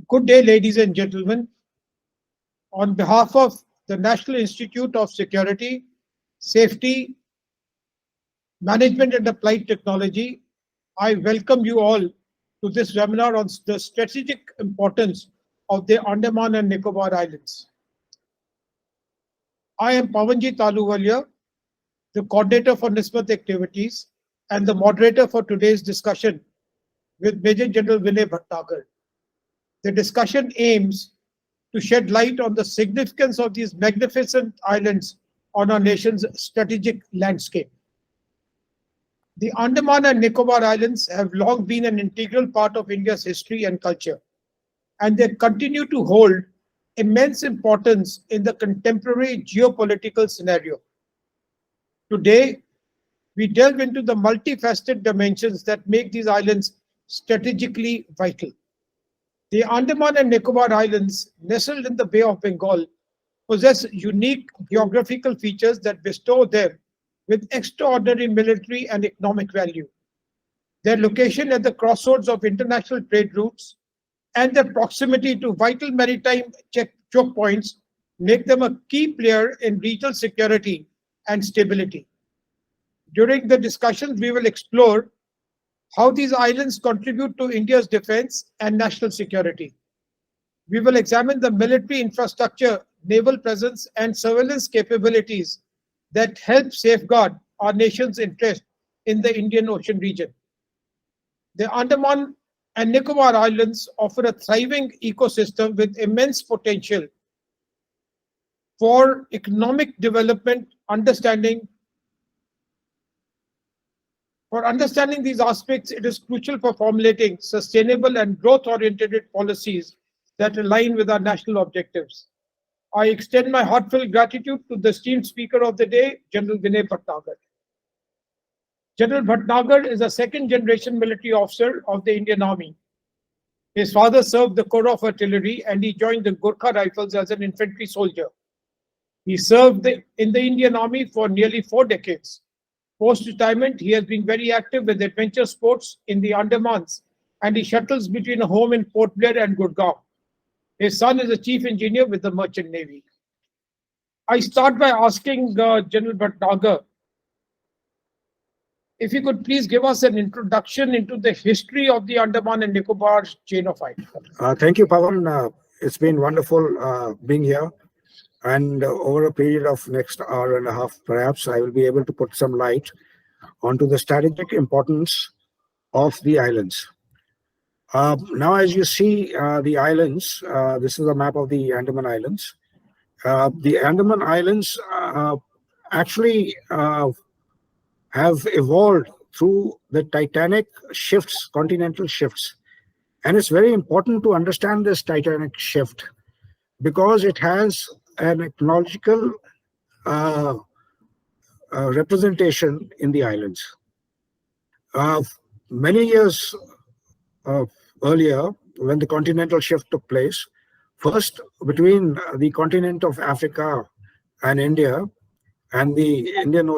Good day, ladies and gentlemen. On behalf of the National Institute of Security, Safety, Management and Applied Technology, I welcome you all to this webinar on the strategic importance of the Andaman and Nicobar Islands. I am Pawanjit Ahluwalia, the coordinator for Nissmat activities and the moderator for today's discussion with Maj Gen Vinay Bhatnagar. The discussion aims to shed light on the significance of these magnificent islands on our nation's strategic landscape. The Andaman and Nicobar Islands have long been an integral part of India's history and culture, and they continue to hold immense importance in the contemporary geopolitical scenario. Today, we delve into the multifaceted dimensions that make these islands strategically vital. The Andaman and Nicobar Islands, nestled in the Bay of Bengal, possess unique geographical features that bestow them with extraordinary military and economic value. Their location at the crossroads of international trade routes and their proximity to vital maritime choke points make them a key player in regional security and stability. During the discussions, we will explore how these islands contribute to India's defense and national security. We will examine the military infrastructure, naval presence, and surveillance capabilities that help safeguard our nation's interest in the Indian Ocean region. The Andaman and Nicobar Islands offer a thriving ecosystem with immense potential for economic development. For understanding these aspects, it is crucial for formulating sustainable and growth-oriented policies that align with our national objectives. I extend my heartfelt gratitude to the esteemed speaker of the day, General Vinay Bhatnagar. General Bhatnagar is a second-generation military officer of the Indian Army. His father served the Corps of Artillery and he joined the Gorkha Rifles as an infantry soldier. He served in the Indian Army for nearly 4 decades. Post-retirement, he has been very active with adventure sports in the Andamans and he shuttles between a home in Port Blair and Gurgaon. His son is a chief engineer with the Merchant Navy. I start by asking General Bhatnagar if he could please give us an introduction into the history of the Andaman and Nicobar chain of islands. Thank you, Pawan. It's been wonderful being here. And over a period of next hour and a half, perhaps, I will be able to put some light onto the strategic importance of the islands. Now, as you see the islands, this is a map of the Andaman Islands. The Andaman Islands actually have evolved through the titanic shifts, continental shifts. And it's very important to understand this titanic shift because it has an ecological representation in the islands. Many years earlier, when the continental shift took place, first between the continent of Africa and India, and the Indian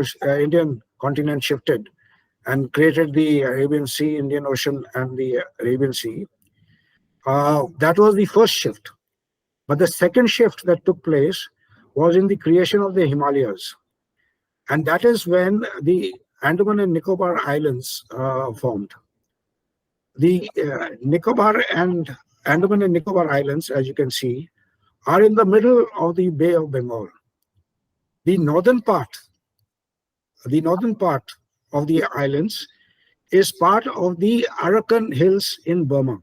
continent shifted and created the Arabian Sea, Indian Ocean, and the Arabian Sea. That was the first shift. But the second shift that took place was in the creation of the Himalayas. And that is when the Andaman and Nicobar Islands formed. The Andaman and Nicobar Islands, as you can see, are in the middle of the Bay of Bengal. The northern part of the islands is part of the Arakan Hills in Burma,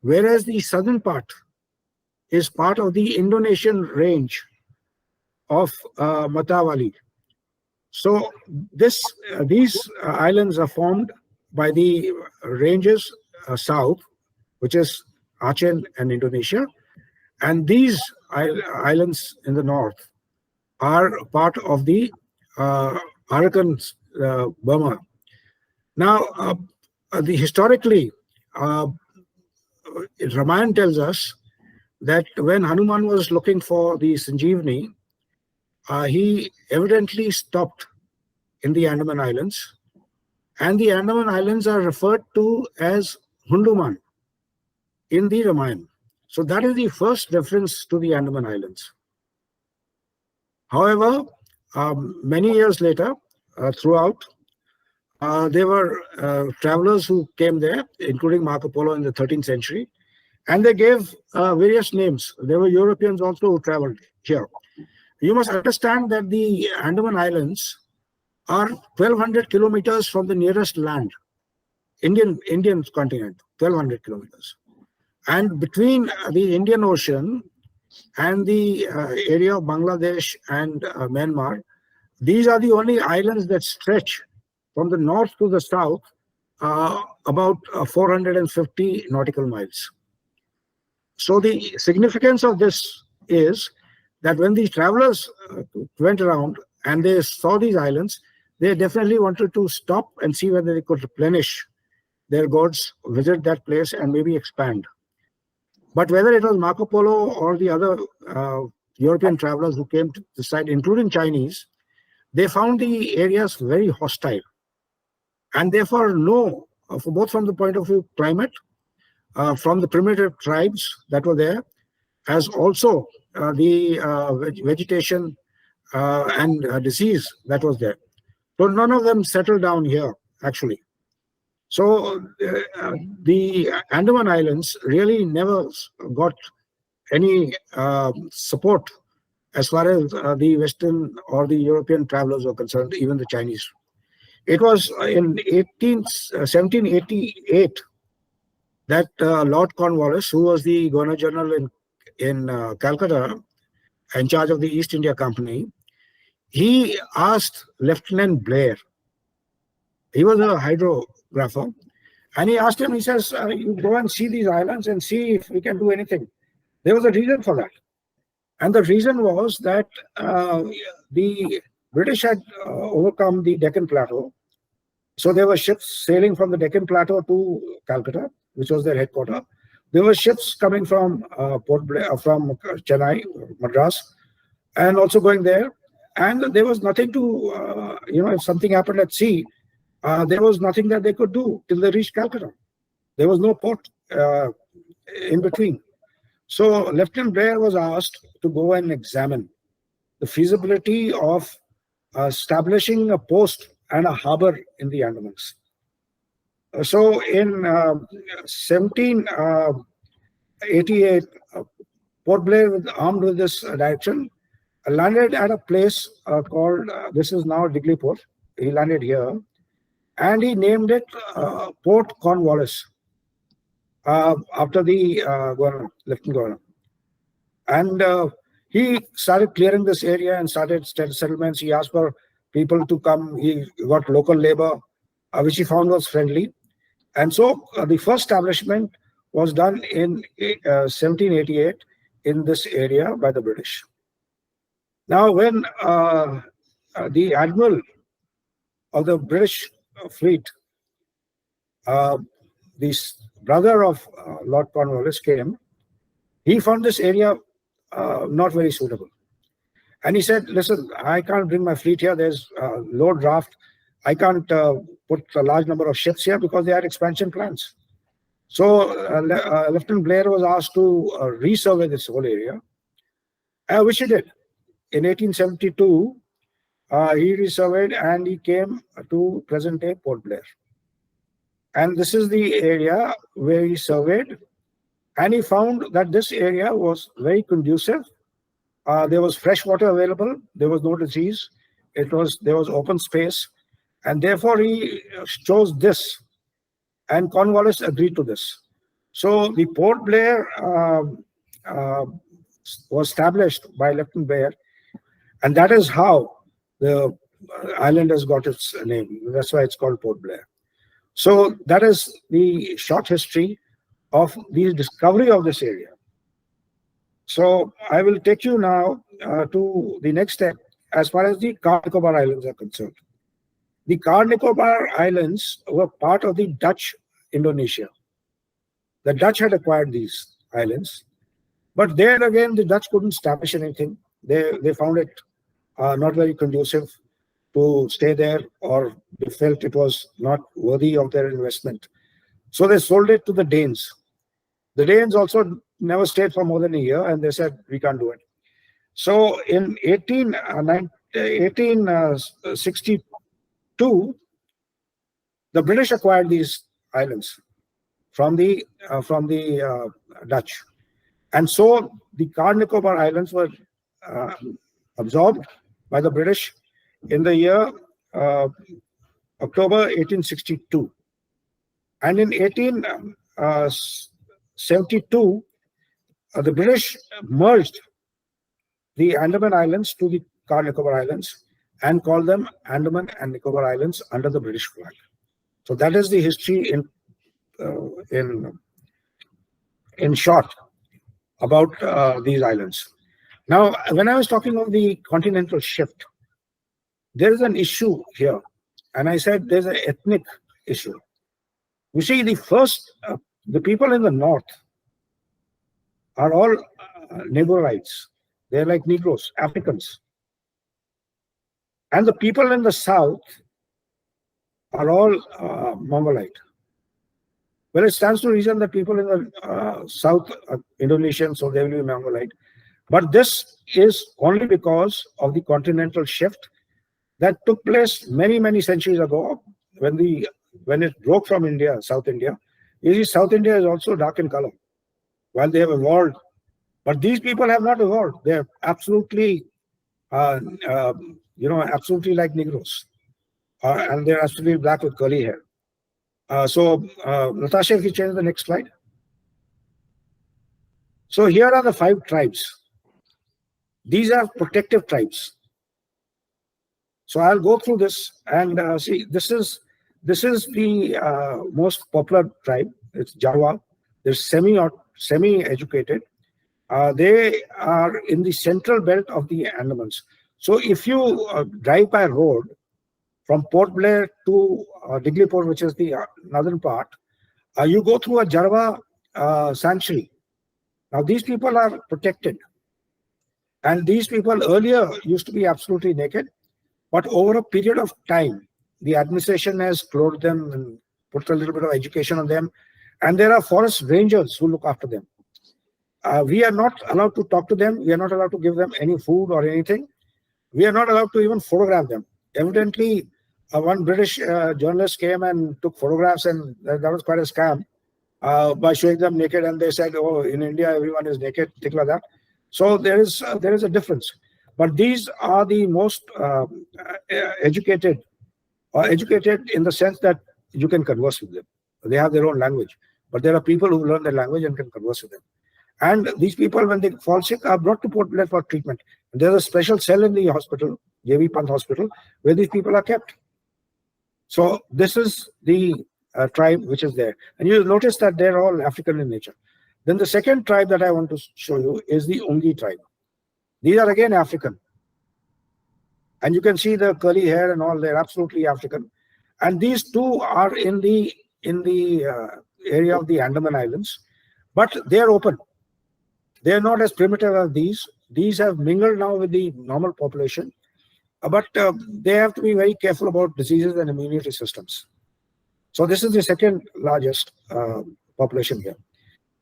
whereas the southern part is part of the Indonesian range of Matawali. So these islands are formed by the ranges south, which is Aceh and Indonesia, and these islands in the north are part of the Arakan Burma. Now, historically, Ramayana tells us that when Hanuman was looking for the Sanjeevani, he evidently stopped in the Andaman Islands, and the Andaman Islands are referred to as Hunduman. in the Ramayana. So that is the first reference to the Andaman Islands. However, many years later, throughout, there were travelers who came there, including Marco Polo in the 13th century, and they gave various names. There were Europeans also who traveled here. You must understand that the Andaman Islands are 1,200 kilometers from the nearest land, Indian continent, 1,200 kilometers. And between the Indian Ocean and the area of Bangladesh and Myanmar, these are the only islands that stretch from the north to the south about 450 nautical miles. So the significance of this is that when these travelers went around and they saw these islands, they definitely wanted to stop and see whether they could replenish their goods, visit that place, and maybe expand. But whether it was Marco Polo or the other European travelers who came to the site, including Chinese, they found the areas very hostile. And therefore, both from the point of view of climate, from the primitive tribes that were there, as also the vegetation and disease that was there. So none of them settled down here, actually. So the Andaman Islands really never got any support as far as the Western or the European travelers were concerned, even the Chinese. It was in 1788 that Lord Cornwallis, who was the Governor General in Calcutta, in charge of the East India Company, he asked Lieutenant Blair. He was a hydrographer, and he asked him, he says, you go and see these islands and see if we can do anything. There was a reason for that. And the reason was that the British had overcome the Deccan Plateau. So there were ships sailing from the Deccan Plateau to Calcutta, which was their headquarters. There were ships coming from from Chennai, Madras, and also going there. And there was nothing to, if something happened at sea, there was nothing that they could do till they reached Calcutta. There was no port in between. So Lieutenant Blair was asked to go and examine the feasibility of establishing a post and a harbor in the Andamans. So in 1788, Port Blair, armed with this direction, landed at a place called, this is now Diglipur. He landed here, and he named it Port Cornwallis after the Lieutenant Governor. And he started clearing this area and started settlements. He asked for people to come. He got local labor, which he found was friendly. And so the first establishment was done in 1788 in this area by the British. Now, when the admiral of the British fleet, the brother of Lord Cornwallis, came, he found this area not very suitable. And he said, listen, I can't bring my fleet here. There's low draft. I can't put a large number of ships here because they had expansion plans. So Lieutenant Blair was asked to resurvey this whole area, which he did. In 1872, he resurveyed and he came to present-day Port Blair. And this is the area where he surveyed, and he found that this area was very conducive. There was fresh water available. There was no disease. There was open space, and therefore he chose this. And Cornwallis agreed to this. So the Port Blair was established by Lieutenant Blair, and that is how the island has got its name. That's why it's called Port Blair. So that is the short history of the discovery of this area. So I will take you now to the next step as far as the Car Nicobar Islands are concerned. The Car Nicobar Islands were part of the Dutch Indonesia. The Dutch had acquired these islands, but there again the Dutch couldn't establish anything. They found it not very conducive to stay there, or they felt it was not worthy of their investment. So they sold it to the Danes. The Danes also never stayed for more than a year, and they said, we can't do it. So in 1862, the British acquired these islands from the Dutch. And so the Nicobar Islands were absorbed by the British in the year October 1862. And in 1872, the British merged the Andaman Islands to the Nicobar Islands and called them Andaman and Nicobar Islands under the British flag. So that is the history in short about these islands. Now, when I was talking of the continental shift, there is an issue here, and I said there's an ethnic issue. You see, the people in the north are all Negorites. They're like Negroes, Africans. And the people in the south are all Mongolite. Well, it stands to reason that people in the south are Indonesian, so they will be Mongolite. But this is only because of the continental shift that took place many, many centuries ago when it broke from India, South India. You see, South India is also dark in color, while they have evolved. But these people have not evolved. They're absolutely, absolutely like Negroes. And they're absolutely black with curly hair. Natasha, if you change the next slide. So here are the 5 tribes. These are protective tribes. So I'll go through this and see. This is the most popular tribe. It's Java. They're semi-educated. They are in the central belt of the Andamans. So if you drive by road from Port Blair to Diglipur, which is the northern part, you go through a Jarva sanctuary. Now these people are protected. And these people earlier used to be absolutely naked. But over a period of time, the administration has clothed them and put a little bit of education on them. And there are forest rangers who look after them. We are not allowed to talk to them. We are not allowed to give them any food or anything. We are not allowed to even photograph them. Evidently, one British journalist came and took photographs, and that was quite a scam by showing them naked. And they said, oh, in India, everyone is naked, things like that. So there is a difference. But these are the most educated in the sense that you can converse with them. They have their own language. But there are people who learn their language and can converse with them. And these people, when they fall sick, are brought to Port Blair for treatment. And there's a special cell in the hospital, J.V. Pant Hospital, where these people are kept. So this is the tribe which is there. And you'll notice that they're all African in nature. Then the second tribe that I want to show you is the Ungi tribe. These are again African. And you can see the curly hair and all, they're absolutely African. And these two are in the area of the Andaman Islands, but they're open. They're not as primitive as these. These have mingled now with the normal population, but they have to be very careful about diseases and immunity systems. So this is the second largest population here.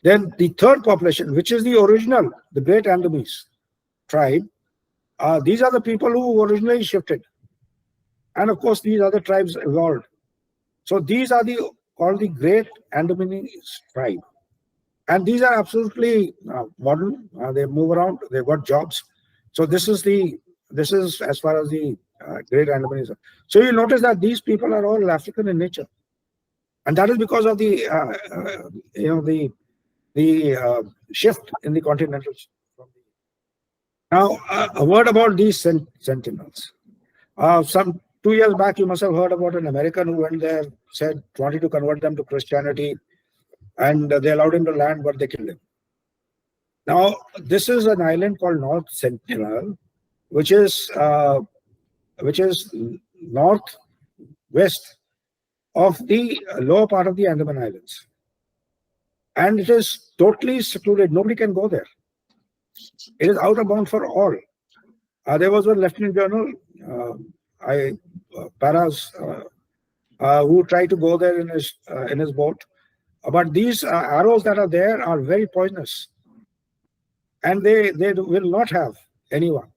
Then the third population, which is the original, the Great Andamese tribe, these are the people who originally shifted. And of course, these other tribes evolved. So these are called the Great Andamanese tribe. And these are absolutely modern. They move around. They've got jobs. So this is as far as the Great Andamanese. So you notice that these people are all African in nature, and that is because of the shift in the continental. Now, a word about these sentinels. Some 2 years back, you must have heard about an American who went there, wanted to convert them to Christianity. And they allowed him to land, but they killed him. Now, this is an island called North Sentinel, which is northwest of the lower part of the Andaman Islands. And it is totally secluded. Nobody can go there. It is out of bounds for all. There was one Lieutenant General, Paras, who tried to go there in his boat. But these arrows that are there are very poisonous, and they will not have anyone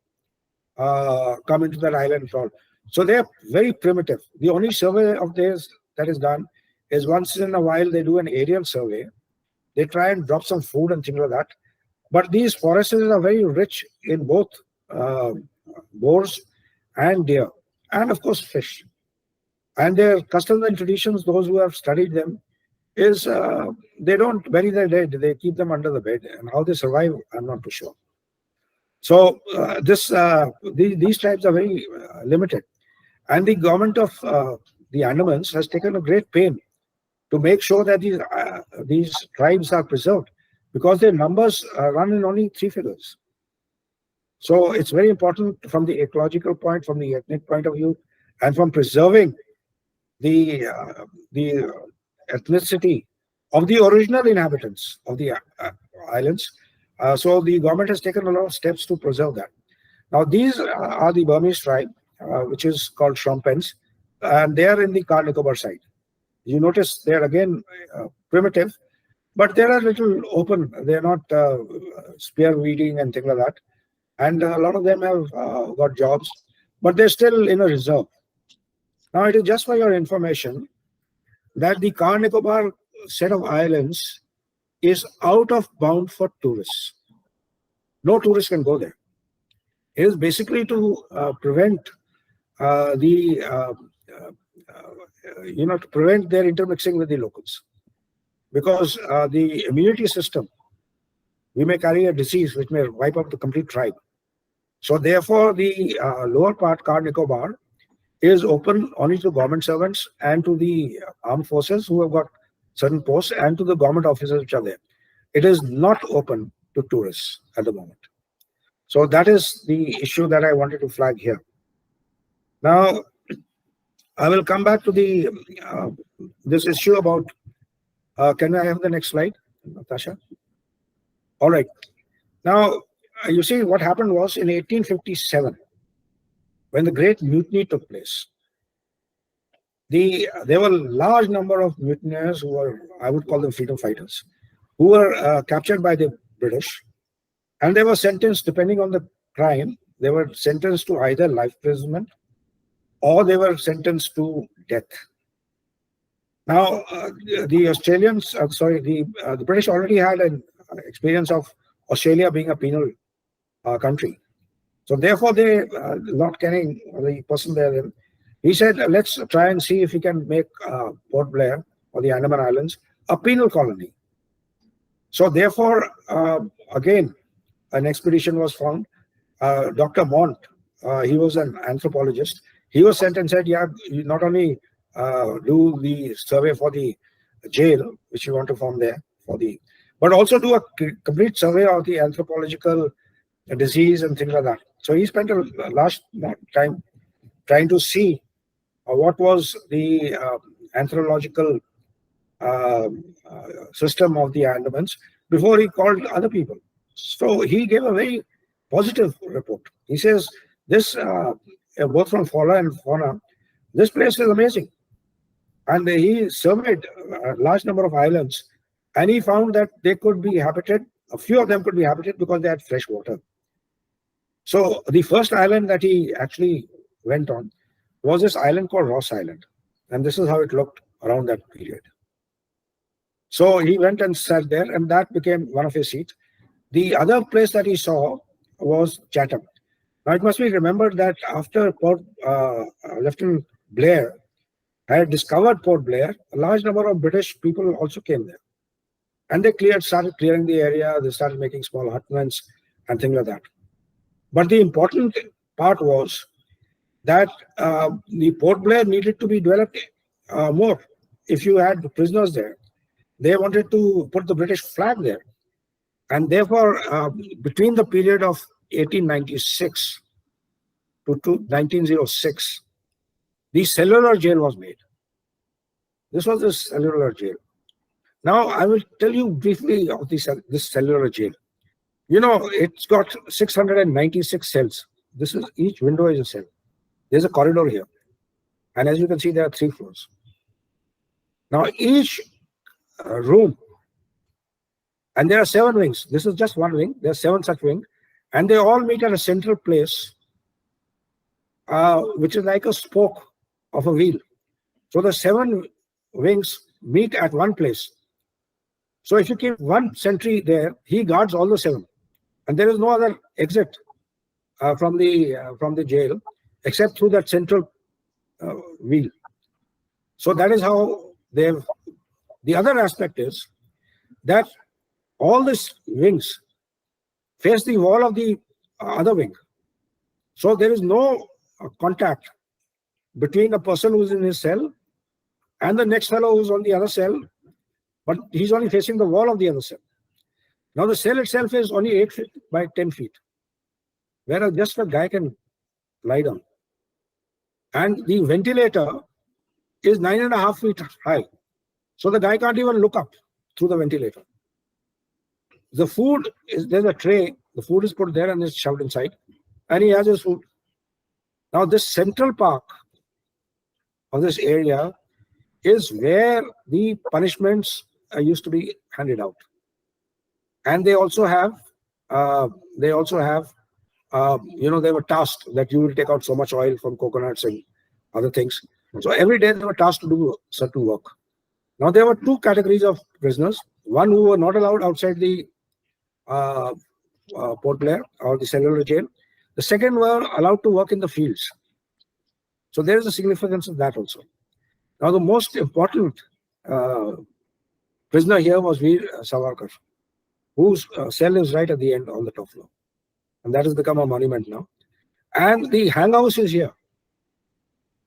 come into that island at all. So they are very primitive. The only survey of theirs that is done is once in a while they do an aerial survey. They try and drop some food and things like that. But these forests are very rich in both boars and deer, and of course fish. And their customs and traditions, those who have studied them, is they don't bury their dead, they keep them under the bed. And how they survive, I'm not too sure. So these tribes are very limited. And the government of the Andamans has taken a great pain to make sure that these tribes are preserved, because their numbers run in only 3 figures. So it's very important from the ecological point, from the ethnic point of view, and from preserving the ethnicity of the original inhabitants of the islands. So the government has taken a lot of steps to preserve that. Now these are the Burmese tribe, which is called Shrompens, and they are in the Car Nicobar side. You notice they're again primitive, but they are a little open. They're not spear weeding and things like that. And a lot of them have got jobs, but they're still in a reserve. Now it is just for your information that the Car Nicobar set of islands is out of bound for tourists. No tourists can go there. It is basically to prevent to prevent their intermixing with the locals, because the immunity system, we may carry a disease which may wipe out the complete tribe. So therefore, the lower part, Car Nicobar, is open only to government servants and to the armed forces who have got certain posts, and to the government officers which are there. It is not open to tourists at the moment. So that is the issue that I wanted to flag here. Now, I will come back to the this issue about. Can I have the next slide, Natasha? All right. Now, you see, what happened was in 1857, when the Great Mutiny took place, there were a large number of mutineers who were, I would call them freedom fighters, who were captured by the British, and they were sentenced, depending on the crime, they were sentenced to either life imprisonment or they were sentenced to death. Now, the Australians, the British already had an experience of Australia being a penal country. So therefore, they, not caring the person there, he said, let's try and see if we can make Port Blair or the Andaman Islands a penal colony. So therefore, again, an expedition was formed. Dr. Mont, he was an anthropologist. He was sent and said, yeah, you not only do the survey for the jail, which you want to form there, but also do a complete survey of the anthropological disease and things like that. So he spent a large time trying to see what was the anthropological system of the Andamans before he called other people. So he gave a very positive report. He says, this, both from flora and fauna, this place is amazing. And he surveyed a large number of islands, and he found that they could be habited, a few of them could be habited because they had fresh water. So the first island that he actually went on was this island called Ross Island. And this is how it looked around that period. So he went and sat there, and that became one of his seats. The other place that he saw was Chatham. Now it must be remembered that after Lieutenant Blair had discovered Port Blair, a large number of British people also came there. And they started clearing the area, they started making small hutments and things like that. But the important part was that the Port Blair needed to be developed more. If you had prisoners there, they wanted to put the British flag there. And therefore, between the period of 1896 to 1906, the cellular jail was made. This was the cellular jail. Now, I will tell you briefly of this cellular jail. You know, it's got 696 cells. Each window is a cell. There's a corridor here. And as you can see, there are 3 floors. Now, each room. And there are 7 wings. This is just one wing. There are 7 such wings. And they all meet at a central place, which is like a spoke of a wheel. So the 7 wings meet at one place. So if you keep one sentry there, he guards all the 7. And there is no other exit from the jail except through that central wheel. So that is how they've. The other aspect is that all these wings face the wall of the other wing. So there is no contact between a person who is in his cell and the next fellow who's on the other cell, but he's only facing the wall of the other cell. Now the cell itself is only 8 feet by 10 feet, whereas just a guy can lie down. And the ventilator is 9.5 feet high. So the guy can't even look up through the ventilator. The food is, there's a tray, the food is put there and is shoved inside, and he has his food. Now this central part of this area is where the punishments used to be handed out. And they also have, they were tasked that you will take out so much oil from coconuts and other things. So every day they were tasked to do certain work. Now there were 2 categories of prisoners. One who were not allowed outside the Port Blair or the cellular jail. The second were allowed to work in the fields. So there is a significance of that also. Now the most important prisoner here was Veer Savarkar, whose cell is right at the end on the top floor. And that has become a monument now. And the hanghouse is here.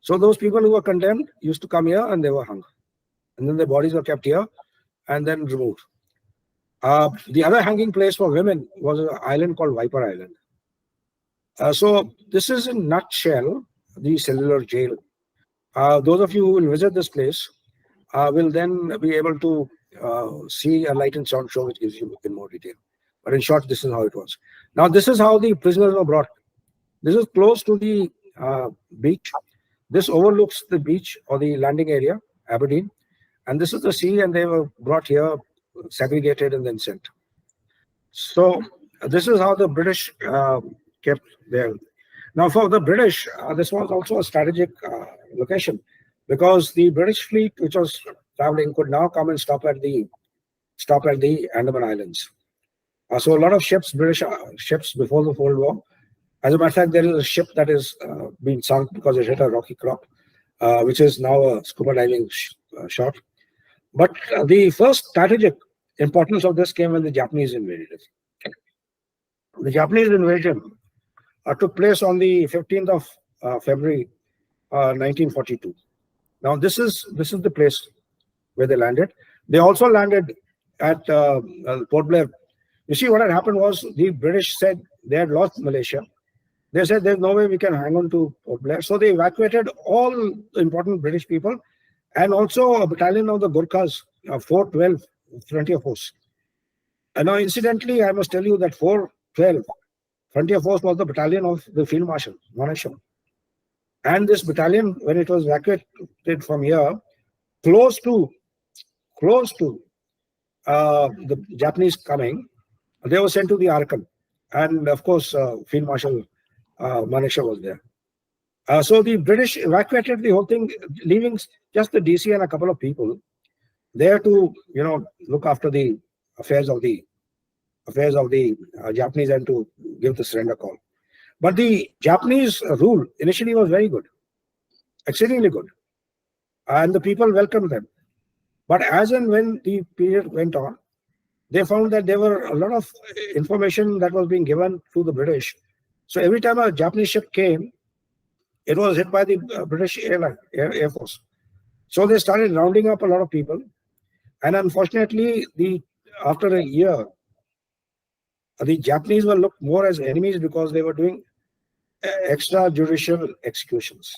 So those people who were condemned used to come here and they were hung. And then their bodies were kept here and then removed. The other hanging place for women was an island called Viper Island. So this is in a nutshell the cellular jail. Those of you who will visit this place will then be able to see a light and sound show which gives you in more detail. But in short, this is how it was. Now, this is how the prisoners were brought. This is close to the beach. This overlooks the beach or the landing area, Aberdeen. And this is the sea, and they were brought here, segregated, and then sent. So this is how the British kept their. Now, for the British, this was also a strategic location, because the British fleet, which was traveling, could now come and stop at the Andaman Islands. So a lot of ships, British ships before the Cold War. As a matter of fact, there is a ship that is being sunk because it hit a rocky crop, which is now a scuba diving shot. But the first strategic importance of this came when the Japanese invaded it. The Japanese invasion took place on the 15th of February 1942. Now this is the place where they landed. They also landed at Port Blair. You see, what had happened was the British said they had lost Malaysia. They said there's no way we can hang on to Port Blair. So they evacuated all the important British people and also a battalion of the Gurkhas, 412 Frontier Force. And now, incidentally, I must tell you that 412 Frontier Force was the battalion of the Field Marshal, Manasham. And this battalion, when it was evacuated from here, close to the Japanese coming, they were sent to the Arakan. And of course, Field Marshal Manesha was there. So the British evacuated the whole thing, leaving just the DC and a couple of people there to, look after the affairs of the Japanese and to give the surrender call. But the Japanese rule initially was very good, exceedingly good, and the people welcomed them. But as and when the period went on, they found that there were a lot of information that was being given to the British. So every time a Japanese ship came, it was hit by the British Air Force. So they started rounding up a lot of people. And unfortunately, after a year, the Japanese were looked more as enemies because they were doing extrajudicial executions.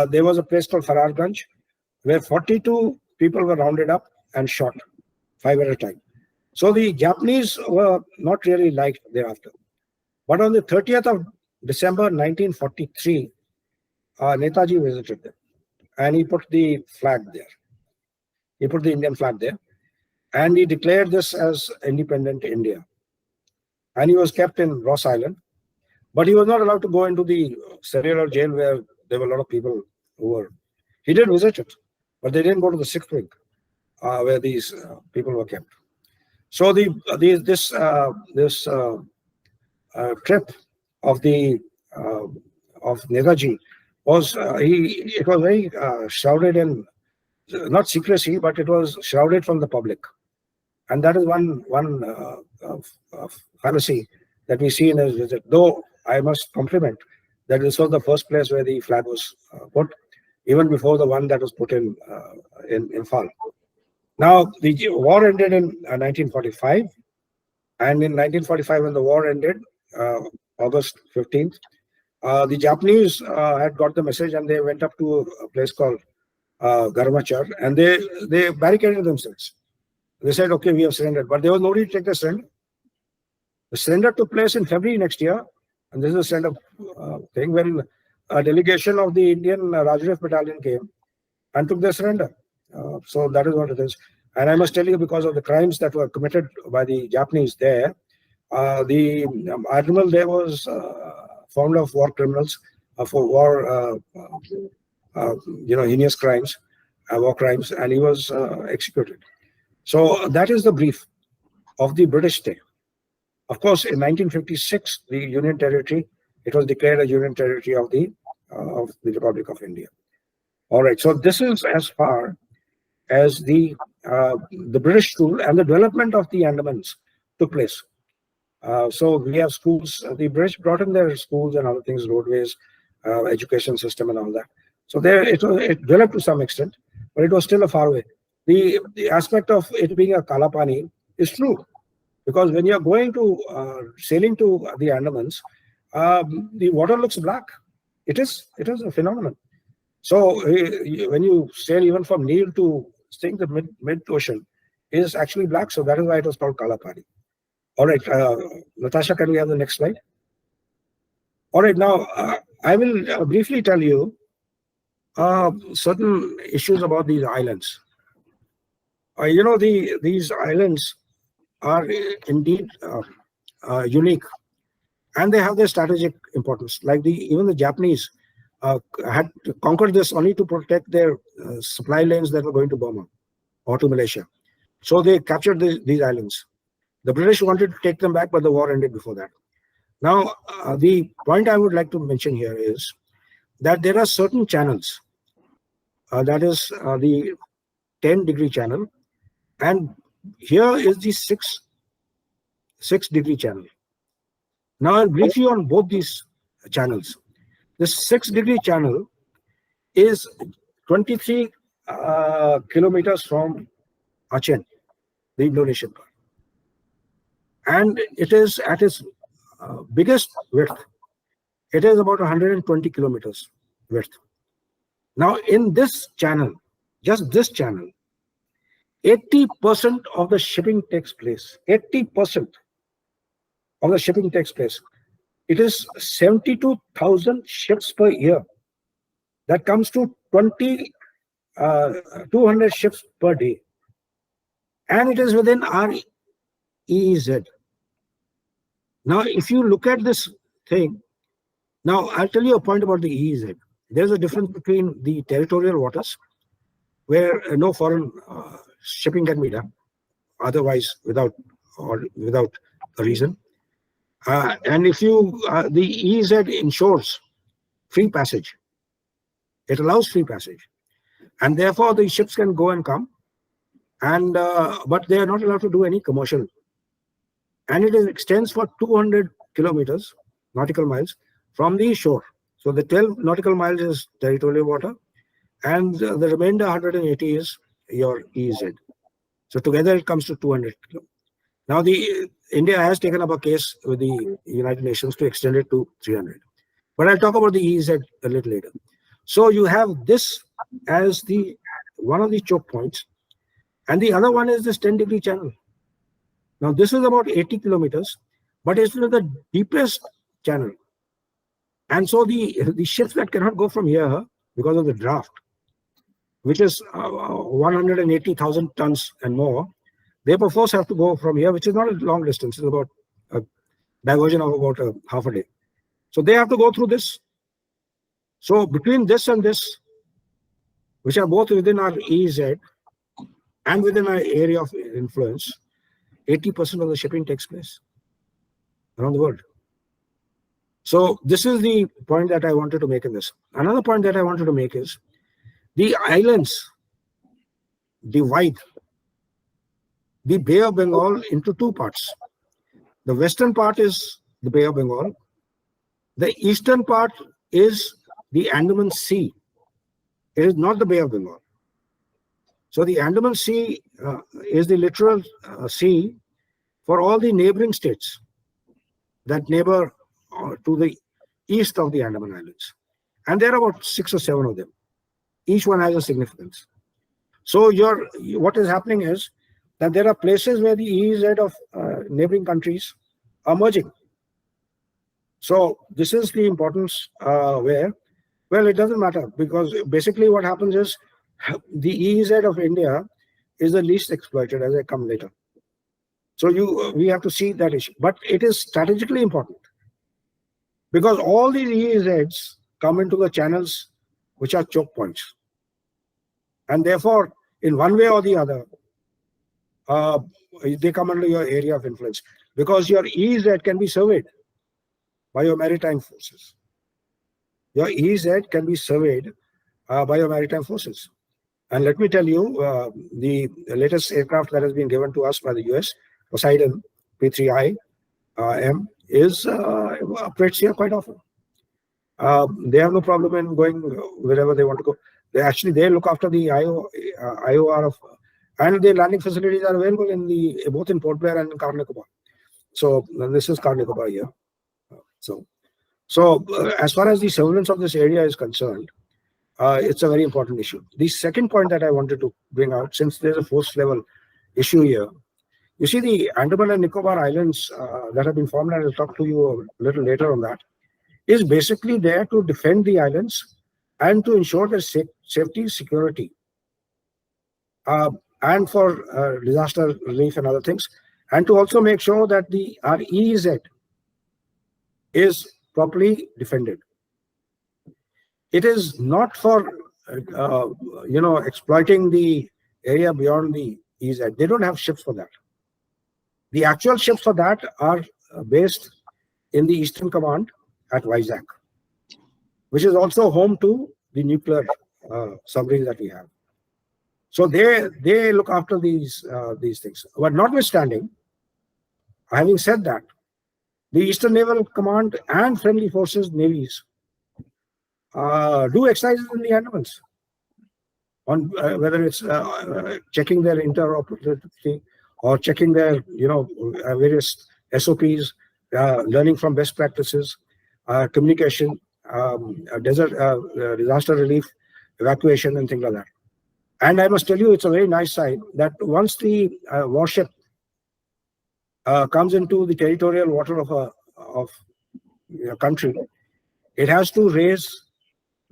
There was a place called Fararganj where 42 people were rounded up and shot, 5 at a time. So the Japanese were not really liked thereafter. But on the 30th of December 1943, Netaji visited them and he put the flag there. He put the Indian flag there, and he declared this as independent India. And he was kept in Ross Island, but he was not allowed to go into the cellular jail where there were a lot of people who were. He did visit it, but they didn't go to the sixth wing where these people were kept. So this trip of the of Netaji was it was very shrouded in not secrecy, but it was shrouded from the public, and that is one fallacy that we see in his visit. Though I must compliment that this was the first place where the flag was put, even before the one that was put in Imphal. Now the war ended in 1945, and in 1945, when the war ended, August 15th, the Japanese had got the message, and they went up to a place called Garmachar, and they barricaded themselves. They said, okay, we have surrendered, but there was nobody to take the surrender. The surrender took place in February next year, and this is a surrender thing when a delegation of the Indian Rajref Battalion came and took their surrender. So that is what it is. And I must tell you, because of the crimes that were committed by the Japanese there, the admiral there was formed of war criminals for war, heinous crimes, war crimes, and he was executed. So that is the brief of the British day. Of course, in 1956, the Union Territory, it was declared a Union Territory of the Republic of India. All right, so this is as far as the British rule and the development of the Andamans took place. So we have schools. The British brought in their schools and other things, roadways, education system, and all that. So there, it developed to some extent, but it was still a far away. The aspect of it being a Kalapani is true, because when you are going to sailing to the Andamans, the water looks black. It is a phenomenon. So when you sail even from Neil to staying the mid ocean, is actually black. So that is why it was called Kalapani. All right, Natasha, can we have the next slide? All right, now I will briefly tell you certain issues about these islands. These islands are indeed unique, and they have their strategic importance. Like even the Japanese had conquered this only to protect their supply lanes that were going to Burma or to Malaysia. So they captured these islands. The British wanted to take them back, but the war ended before that. Now, the point I would like to mention here is that there are certain channels. That is the 10-degree channel, and here is the 6-degree channel. Now, I'll brief you on both these channels. The 6-degree channel is 23 kilometers from Aceh, the Indonesian part. And it is at its biggest width. It is about 120 kilometers width. Now, in this channel, just this channel, 80% of the shipping takes place. 80% of the shipping takes place. It is 72,000 ships per year. That comes to 200 ships per day. And it is within our EEZ. Now, if you look at this thing, now I'll tell you a point about the EEZ. There's a difference between the territorial waters, where no foreign shipping can be done, otherwise without a reason. And if the EEZ ensures free passage, it allows free passage, and therefore the ships can go and come, and but they are not allowed to do any commercial. And it extends for 200 kilometers, nautical miles, from the shore. So the 12 nautical miles is territorial water, and the remainder 180 is your EEZ. So together it comes to 200 kilometers. Now India has taken up a case with the United Nations to extend it to 300. But I'll talk about the EEZ a little later. So you have this as one of the choke points, and the other one is this 10-degree channel. Now this is about 80 kilometers, but it's the deepest channel. And so the ships that cannot go from here because of the draft which is 180,000 tons and more, they perforce have to go from here, which is not a long distance. It's about a diversion of about half a day. So they have to go through this. So between this and this, which are both within our EEZ and within our area of influence, 80% of the shipping takes place around the world. So this is the point that I wanted to make in this. Another point that I wanted to make is the islands divide the Bay of Bengal into two parts. The western part is the Bay of Bengal. The eastern part is the Andaman Sea. It is not the Bay of Bengal. So the Andaman Sea is the literal sea for all the neighboring states that neighbor to the east of the Andaman Islands. And there are about 6 or 7 of them. Each one has a significance. So what is happening is that there are places where the EEZ of neighboring countries are merging. So this is the importance where, well, it doesn't matter, because basically what happens is the EEZ of India is the least exploited, as I come later. So we have to see that issue. But it is strategically important because all these EEZs come into the channels which are choke points. And therefore, in one way or the other, they come under your area of influence, because your EEZ can be surveyed by your maritime forces. Your EEZ can be surveyed by your maritime forces. And let me tell you, the latest aircraft that has been given to us by the US, Poseidon P3I M, operates here quite often. They have no problem in going wherever they want to go. They look after the IOR and the landing facilities are available in both in Port Blair and in Car Nicobar. So this is Car Nicobar here. So as far as the surveillance of this area is concerned, it's a very important issue. The second point that I wanted to bring out, since there's a force level issue here, you see the Andaman and Nicobar Islands that have been formed, and I'll talk to you a little later on that, is basically there to defend the islands and to ensure their safety, security, and for disaster relief and other things, and to also make sure that our EEZ is properly defended. It is not for exploiting the area beyond the EEZ. They don't have ships for that. The actual ships for that are based in the Eastern Command at Vizag, which is also home to the nuclear submarines that we have. So they look after these things. But notwithstanding, having said that, the Eastern Naval Command and friendly forces navies do exercises in the Andamans on whether it's checking their interoperability or checking their various SOPs, learning from best practices, communication, disaster relief, evacuation, and things like that. And I must tell you, it's a very nice sign that once the warship comes into the territorial water of a country, it has to raise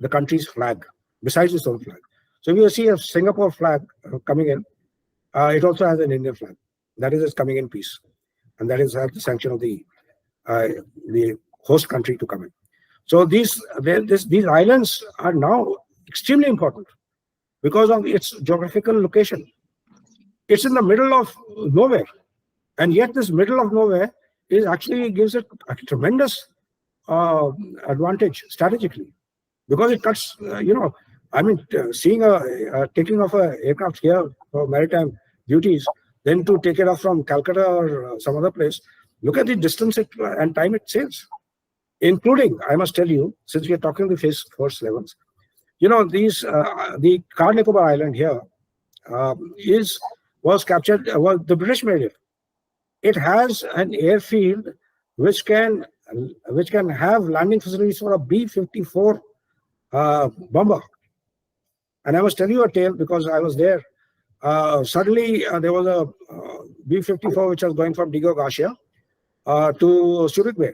the country's flag besides its own flag. So if you see a Singapore flag coming in, it also has an Indian flag. That is, it's coming in peace, and that is at the sanction of the host country to come in. So these islands are now extremely important because of its geographical location. It's in the middle of nowhere, and yet this middle of nowhere gives it a tremendous advantage strategically, because it cuts. Seeing taking off an aircraft here for maritime duties, then to take it off from Calcutta or some other place. Look at the distance and time it saves, including, I must tell you, since we are talking the force levels, the Car Nicobar Island here was captured, the British made it. It has an airfield which can have landing facilities for a B-54 bomber. And I must tell you a tale because I was there. Suddenly, there was a B-54 which was going from Digo Garcia to Subic Bay.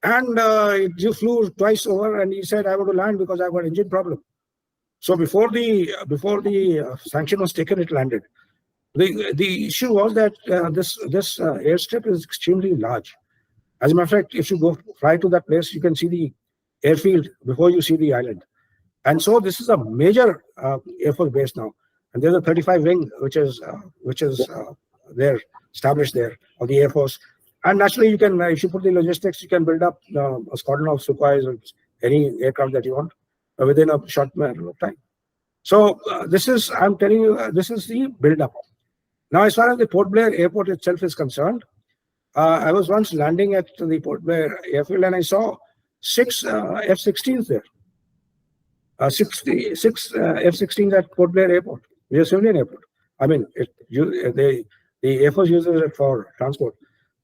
And it flew twice over, and he said, I want to land because I've got engine problem. So before the sanction was taken, it landed. The issue was that this airstrip is extremely large. As a matter of fact, if you go fly to that place, you can see the airfield before you see the island. And so this is a major Air Force base now. And there's a 35 wing which is there established there of the Air Force. And naturally, you can if you put the logistics, you can build up a squadron of Sukhois or any aircraft that you want within a short matter of time. So this is, I'm telling you, this is the build-up. Now, as far as the Port Blair Airport itself is concerned, I was once landing at the Port Blair airfield and I saw 6 F-16s there. 6 F-16s at Port Blair Airport, the civilian airport. I mean, the Air Force uses it for transport.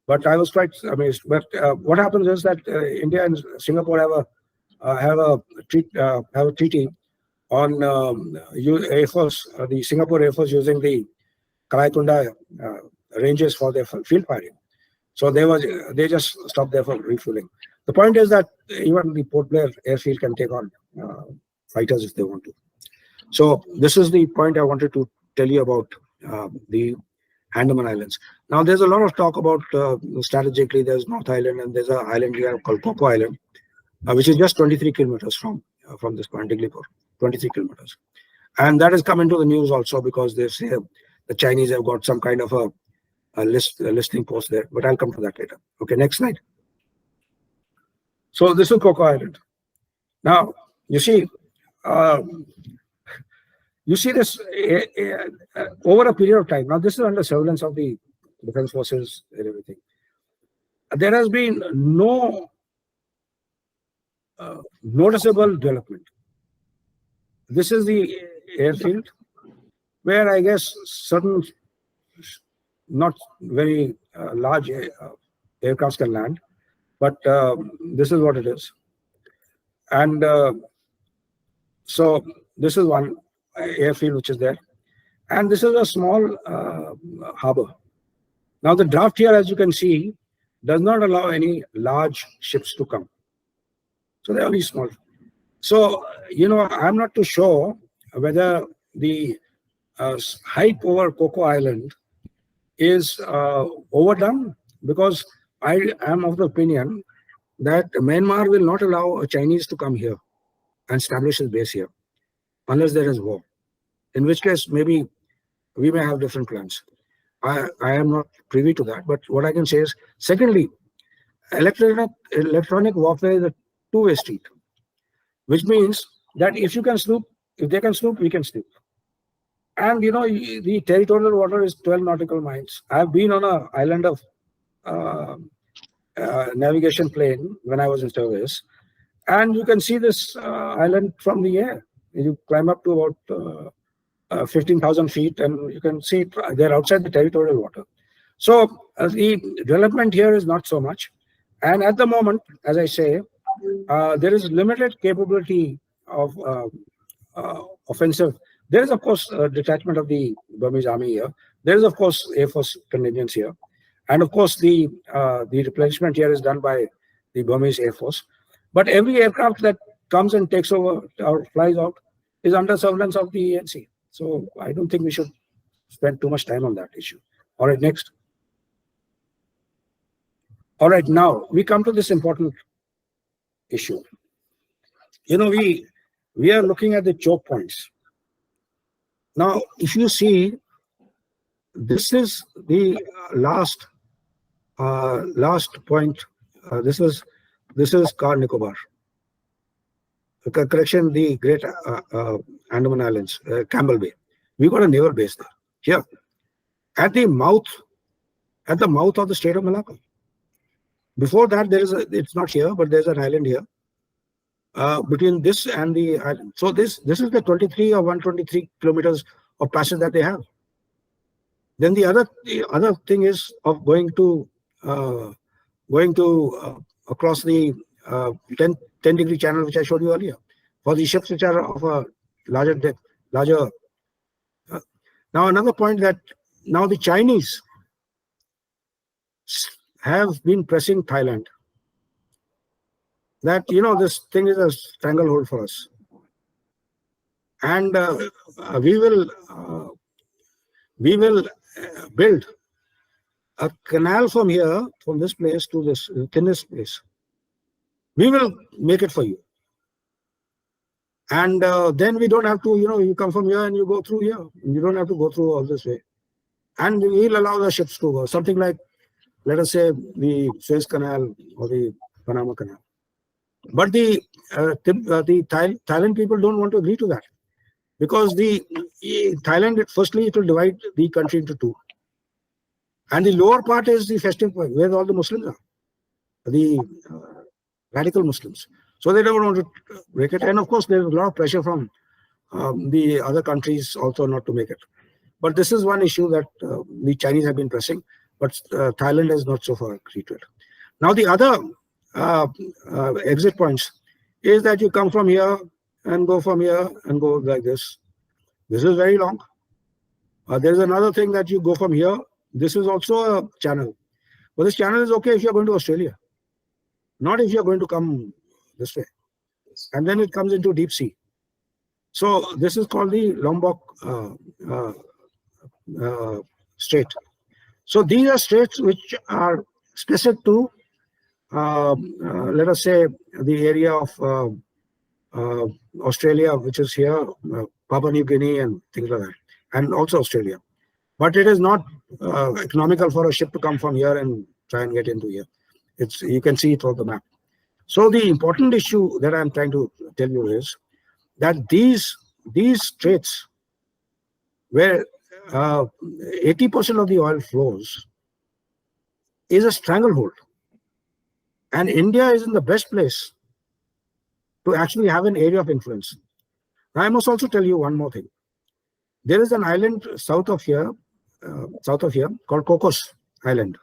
But I was quite amazed. But what happens is that India and Singapore have a treaty on Air Force, the Singapore Air Force using the Kalaikunda ranges for their field firing. So they just stopped there for refueling. The point is that even the Port Blair airfield can take on fighters if they want to. So this is the point I wanted to tell you about the Andaman Islands. Now there's a lot of talk about strategically there's North Island and there's an island here called Coco Island, which is just 23 kilometers from this point, Diglipur, 23 kilometers. And that has come into the news also because they say the Chinese have got some kind of a listing post there, but I'll come to that later. Okay, next slide. So this is Coco Island. Now, you see this over a period of time. Now, this is under surveillance of the defense forces and everything. There has been no noticeable development. This is the airfield where I guess certain not very large aircrafts can land, but this is what it is. And so this is one airfield which is there. And this is a small harbor. Now the draft here, as you can see, does not allow any large ships to come. So they're only small. So, I'm not too sure whether the hype over Coco Island is overdone, because I am of the opinion that Myanmar will not allow a Chinese to come here and establish his base here unless there is war, in which case maybe we may have different plans. I am not privy to that, but what I can say is, secondly, electronic warfare is a two-way street, which means that if they can snoop, we can snoop. And the territorial water is 12 nautical miles. I've been on an island of navigation plane when I was in service, and you can see this island from the air. You climb up to about 15,000 feet, and you can see they're outside the territorial water. So the development here is not so much. And at the moment, as I say, there is limited capability of offensive. There is, of course, a detachment of the Burmese army here. There is, of course, Air Force contingents here. And, of course, the replenishment here is done by the Burmese Air Force. But every aircraft that comes and takes over or flies out is under surveillance of the ANC. So I don't think we should spend too much time on that issue. All right, next. All right, now we come to this important issue. We are looking at the choke points. Now, if you see, this is the last point. This is Car Nicobar. Correction, the Great Andaman Islands, Campbell Bay. We got a naval base there. Here, at the mouth of the state of Malacca. Before that, it's not here, but there's an island here. Between this and the island. So this is the 23 or 123 kilometers of passage that they have. Then the other thing is of going to across the 10-degree channel, which I showed you earlier, for the ships which are of a larger depth, larger. Now another point that now the Chinese have been pressing Thailand. That this thing is a stranglehold for us. And we will build a canal from here, from this place to this thinnest place. We will make it for you. And then we don't have to, you come from here and you go through here. You don't have to go through all this way. And we'll allow the ships to go. Something like, let us say, the Suez Canal or the Panama Canal. But the Thailand people don't want to agree to that. Because Thailand, firstly, it will divide the country into two. And the lower part is the festive point, where all the Muslims are, the radical Muslims. So they don't want to break it. And of course, there's a lot of pressure from the other countries also not to make it. But this is one issue that the Chinese have been pressing, but Thailand has not so far agreed to it. Now, the other exit points is that you come from here and go from here and go like this. This is very long. There's another thing that you go from here. This is also a channel. But this channel is okay if you're going to Australia, not if you're going to come this way. And then it comes into deep sea. So this is called the Lombok Strait. So these are straits which are specific to, let us say, the area of Australia, which is here, Papua New Guinea and things like that, and also Australia. But it is not economical for a ship to come from here and try and get into here. You can see it on the map. So the important issue that I'm trying to tell you is that these straits, where 80% of the oil flows, is a stranglehold. And India is in the best place to actually have an area of influence. Now, I must also tell you one more thing. There is an island south of here called Cocos Island.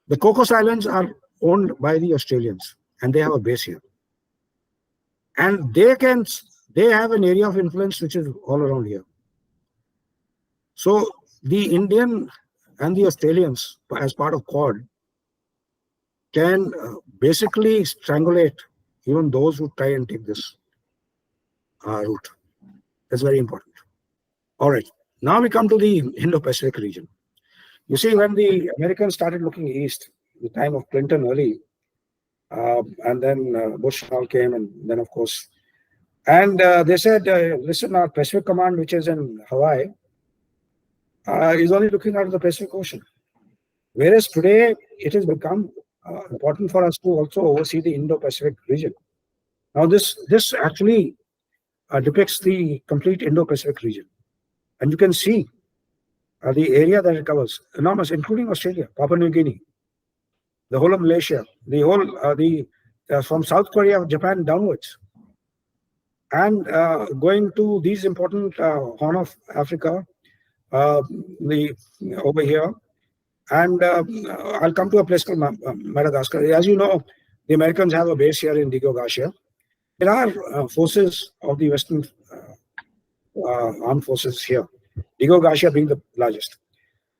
The Cocos Islands are owned by the Australians, and they have a base here. And they have an area of influence which is all around here. So the Indian and the Australians, as part of Quad, can basically strangulate even those who try and take this route. That's very important. All right. Now we come to the Indo-Pacific region. You see, when the Americans started looking east, the time of Clinton early, and then Bush all came, and then of course, and they said, listen, our Pacific Command, which is in Hawaii, is only looking out of the Pacific Ocean. Whereas today, it has become important for us to also oversee the Indo-Pacific region. Now, this actually depicts the complete Indo-Pacific region. And you can see the area that it covers, enormous, including Australia, Papua New Guinea, the whole of Malaysia, the whole, from South Korea, Japan downwards, and going to these important Horn of Africa, over here. And I'll come to a place called Madagascar. As you know, the Americans have a base here in Digo. There are forces of the Western armed forces here, Digo being the largest.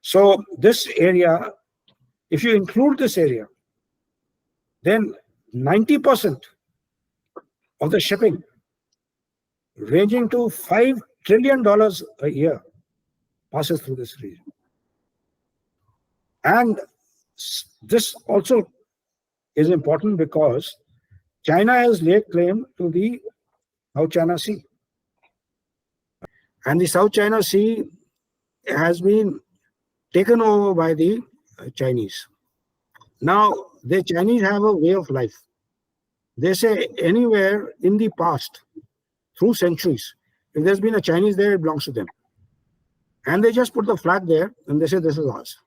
So this area, if you include this area, then 90% of the shipping, ranging to $5 trillion a year, passes through this region. And this also is important because China has laid claim to the South China Sea. And the South China Sea has been taken over by the Chinese. Now, the Chinese have a way of life. They say anywhere in the past, through centuries, if there's been a Chinese there, it belongs to them. And they just put the flag there and they say this is ours.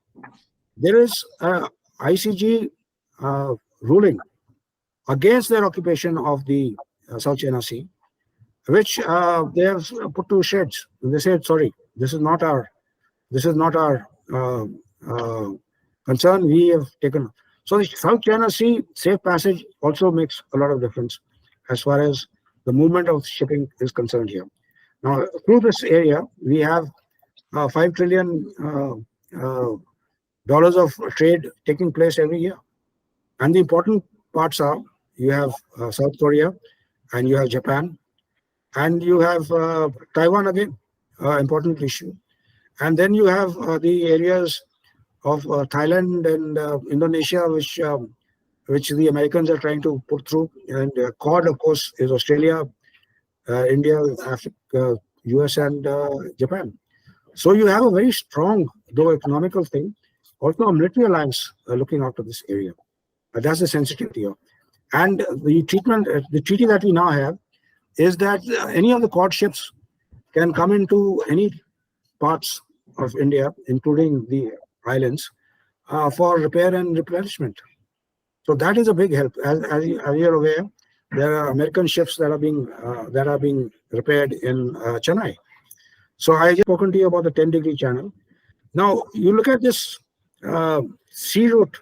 There is a ICG ruling against their occupation of the South China Sea, which they have put to sheds. And they said, sorry, this is not our concern. We have taken. So the South China Sea safe passage also makes a lot of difference as far as the movement of shipping is concerned here. Now, through this area, we have $5 trillion of trade taking place every year. And the important parts are, you have South Korea and you have Japan. And you have Taiwan again, important issue. And then you have the areas of Thailand and Indonesia, which the Americans are trying to put through. And Quad, of course, is Australia, India, Africa, US, and Japan. So you have a very strong, though economical thing, also a military alliance looking after this area. That's the sensitivity here. And the treaty that we now have is that any of the Quad ships can come into any parts of India, including the islands, for repair and replenishment. So that is a big help. As you're aware, there are American ships that are being repaired in Chennai. So I just spoken to you about the 10-degree channel. Now you look at this sea route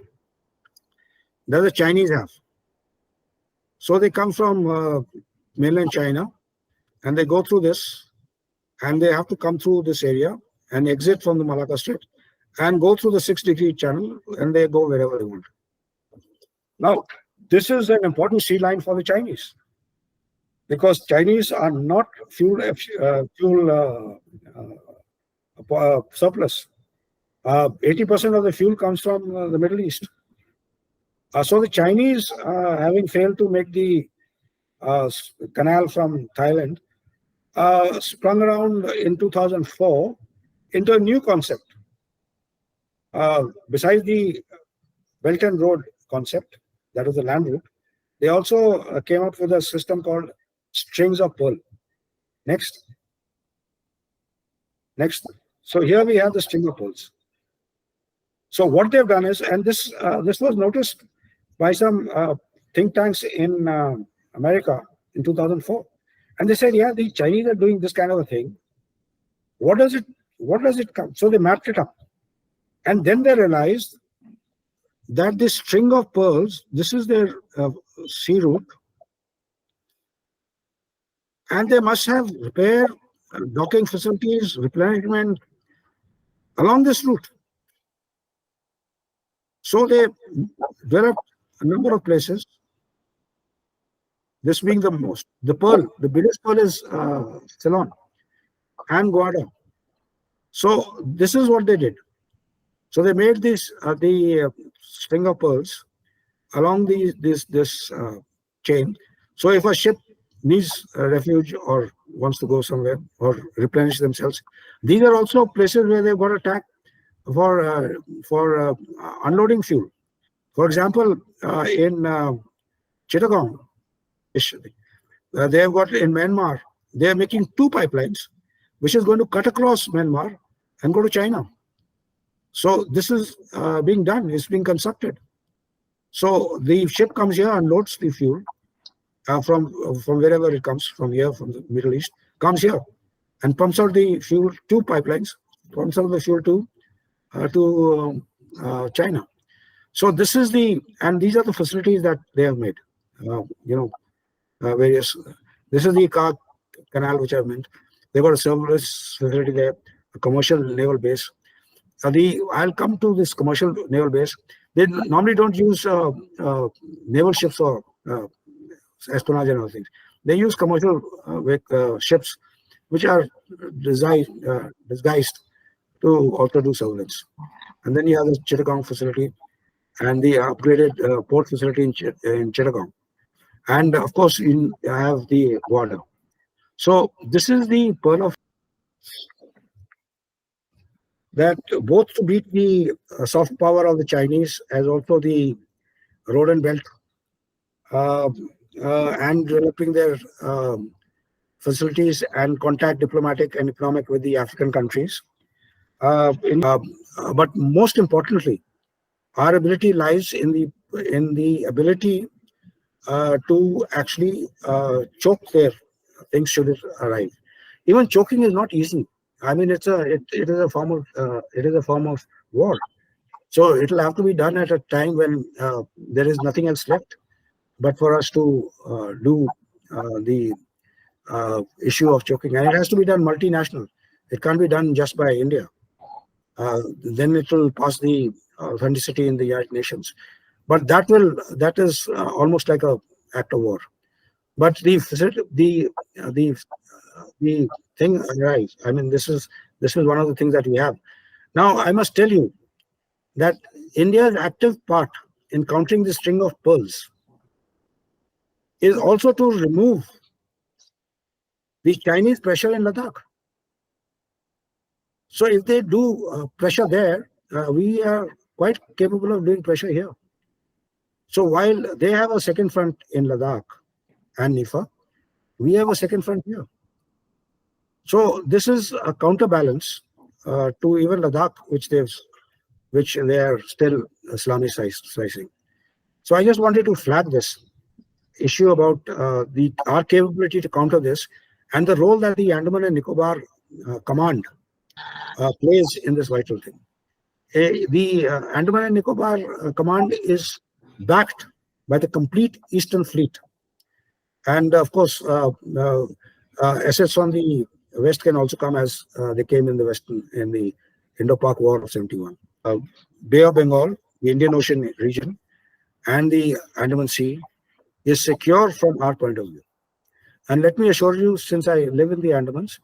that the Chinese have. So they come from mainland China, and they go through this, and they have to come through this area and exit from the Malacca Strait and go through the 6-degree channel, and they go wherever they want. Now, this is an important sea line for the Chinese, because Chinese are not fuel surplus. 80% of the fuel comes from the Middle East. So the Chinese, having failed to make the canal from Thailand, sprung around in 2004 into a new concept. Besides the Belt and Road concept, that is the land route, they also came up with a system called strings of pearl. Next. So here we have the string of pearls. So what they've done is, and this was noticed by some think tanks in America in 2004, and they said, yeah, the Chinese are doing this kind of a thing. What does it come? So they mapped it up, and then they realized that this string of pearls, this is their sea route, and they must have repair, docking facilities, replenishment along this route. So they developed a number of places, this being the most. The biggest pearl is Ceylon and Guada. So this is what they did. So they made this the string of pearls along this chain. So if a ship needs refuge or wants to go somewhere or replenish themselves, these are also places where they've got a tack for unloading fuel. For example, in Chittagong, they've got in Myanmar, they're making 2 pipelines, which is going to cut across Myanmar and go to China. So this is being done, it's being constructed. So the ship comes here, unloads the fuel from wherever it comes, from here, from the Middle East, comes here and pumps out the fuel, 2 pipelines, pumps out the fuel to China. So this is and these are the facilities that they have made. Various. This is the canal which I've meant. They've got a service facility there, a commercial naval base. I'll come to this commercial naval base. They normally don't use naval ships or espionage and other things. They use commercial ships, which are disguised to also do surveillance. And then you have the Chittagong facility and the upgraded port facility in Chittagong. And of course, you have the border. So this is the pearl of that, both to beat the soft power of the Chinese as also the road and belt, and developing their facilities and contact diplomatic and economic with the African countries. But most importantly, our ability lies in the ability to actually choke their things should it arrive. Even choking is not easy. I mean, it is a form of war. So it'll have to be done at a time when there is nothing else left but for us to do the issue of choking, and it has to be done multinational. It can't be done just by India. Then it will pass the authenticity in the United Nations. But that is almost like a act of war. But the the thing arise. I mean, this is one of the things that we have. Now, I must tell you that India's active part in countering the string of pearls is also to remove the Chinese pressure in Ladakh. So if they do pressure there, we are quite capable of doing pressure here. So while they have a second front in Ladakh and Nifa, we have a second front here. So this is a counterbalance to even Ladakh, which they are still Islamicizing. So I just wanted to flag this issue about our capability to counter this and the role that the Andaman and Nicobar Command plays in this vital thing. The Andaman and Nicobar Command is backed by the complete Eastern Fleet. And of course, assets on the West can also come as they came in the Indo-Pak War of 71. Bay of Bengal, the Indian Ocean region, and the Andaman Sea is secure from our point of view. And let me assure you, since I live in the Andamans,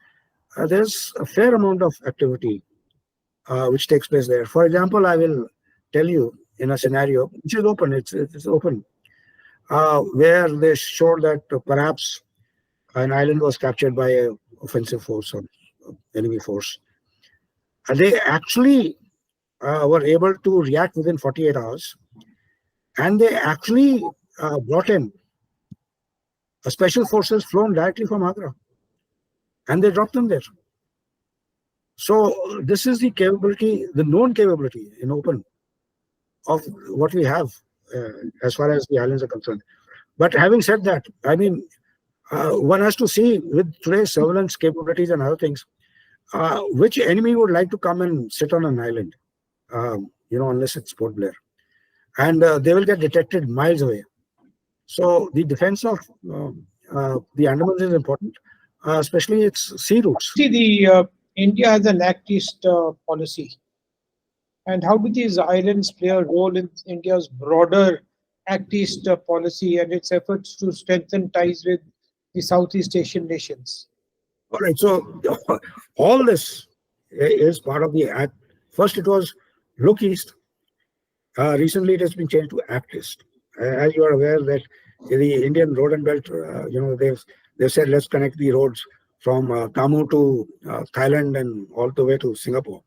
there's a fair amount of activity which takes place there. For example, I will tell you in a scenario which is open, it's open, where they showed that perhaps an island was captured by an offensive force or enemy force. They actually were able to react within 48 hours, and they actually brought in special forces flown directly from Agra, and they dropped them there. So this is the capability, the known capability in open of what we have as far as the islands are concerned. But having said that, I mean, one has to see with today's surveillance capabilities and other things, which enemy would like to come and sit on an island, unless it's Port Blair. And they will get detected miles away. So the defense of the Andamans is important, especially its sea routes. See, India has an Act East policy. And how do these islands play a role in India's broader Act East policy and its efforts to strengthen ties with the Southeast Asian nations? All right, so all this is part of the Act. First, it was Look East. Recently, it has been changed to Act East. As you are aware that the Indian Road and Belt, they've said let's connect the roads from Tamu to Thailand and all the way to Singapore.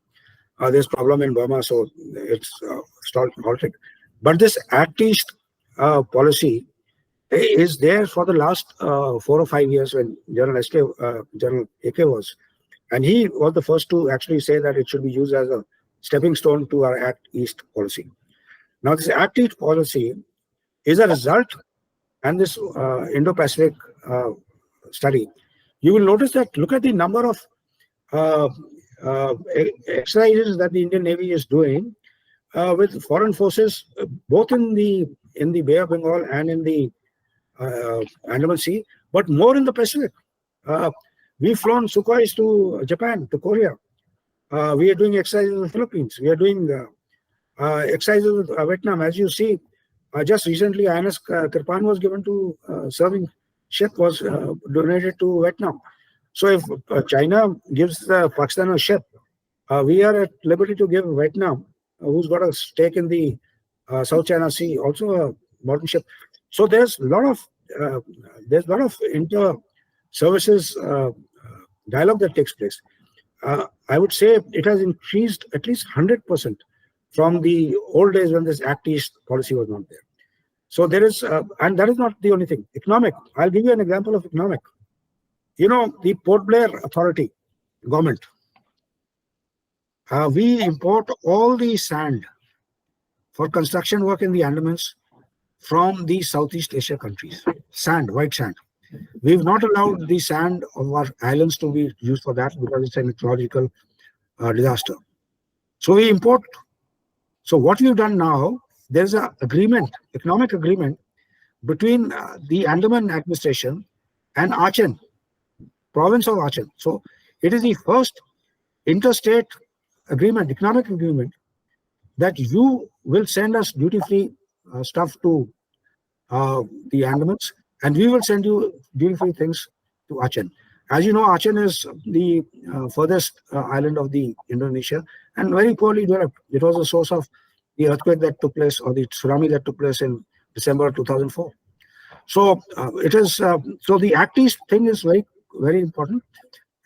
There's problem in Burma, so it's halted. But this Act East policy is there for the last 4 or 5 years when General AK was. And he was the first to actually say that it should be used as a stepping stone to our Act East policy. Now, this Act East policy is a result, and this Indo-Pacific study, you will notice that look at the number of exercises that the Indian Navy is doing with foreign forces, both in the Bay of Bengal and in the Andaman Sea, but more in the Pacific. We've flown Sukhois to Japan, to Korea. We are doing exercises in the Philippines. We are doing exercises with Vietnam. As you see, just recently, INS Kirpan was given to serving ship was donated to Vietnam. So if China gives Pakistan a ship, we are at liberty to give Vietnam, who's got a stake in the South China Sea, also a modern ship. So there's a lot of inter-services dialogue that takes place. I would say it has increased at least 100% from the old days when this Act East policy was not there. So there is, and that is not the only thing. Economic. I'll give you an example of economic. The Port Blair Authority, government, we import all the sand for construction work in the Andamans from the Southeast Asia countries. Sand, white sand. We've not allowed the sand of our islands to be used for that because it's an ecological disaster. So we import. So what we've done now, there's an agreement, economic agreement between the Andaman administration and Achin, province of Achin. So it is the first interstate agreement, economic agreement, that you will send us duty-free stuff to the Andamans, and we will send you duty-free things to Achin. As you know, Aceh is the furthest island of the Indonesia and very poorly developed. It was the source of the earthquake that took place, or the tsunami that took place in December 2004. So it is so the Act East thing is very, very important.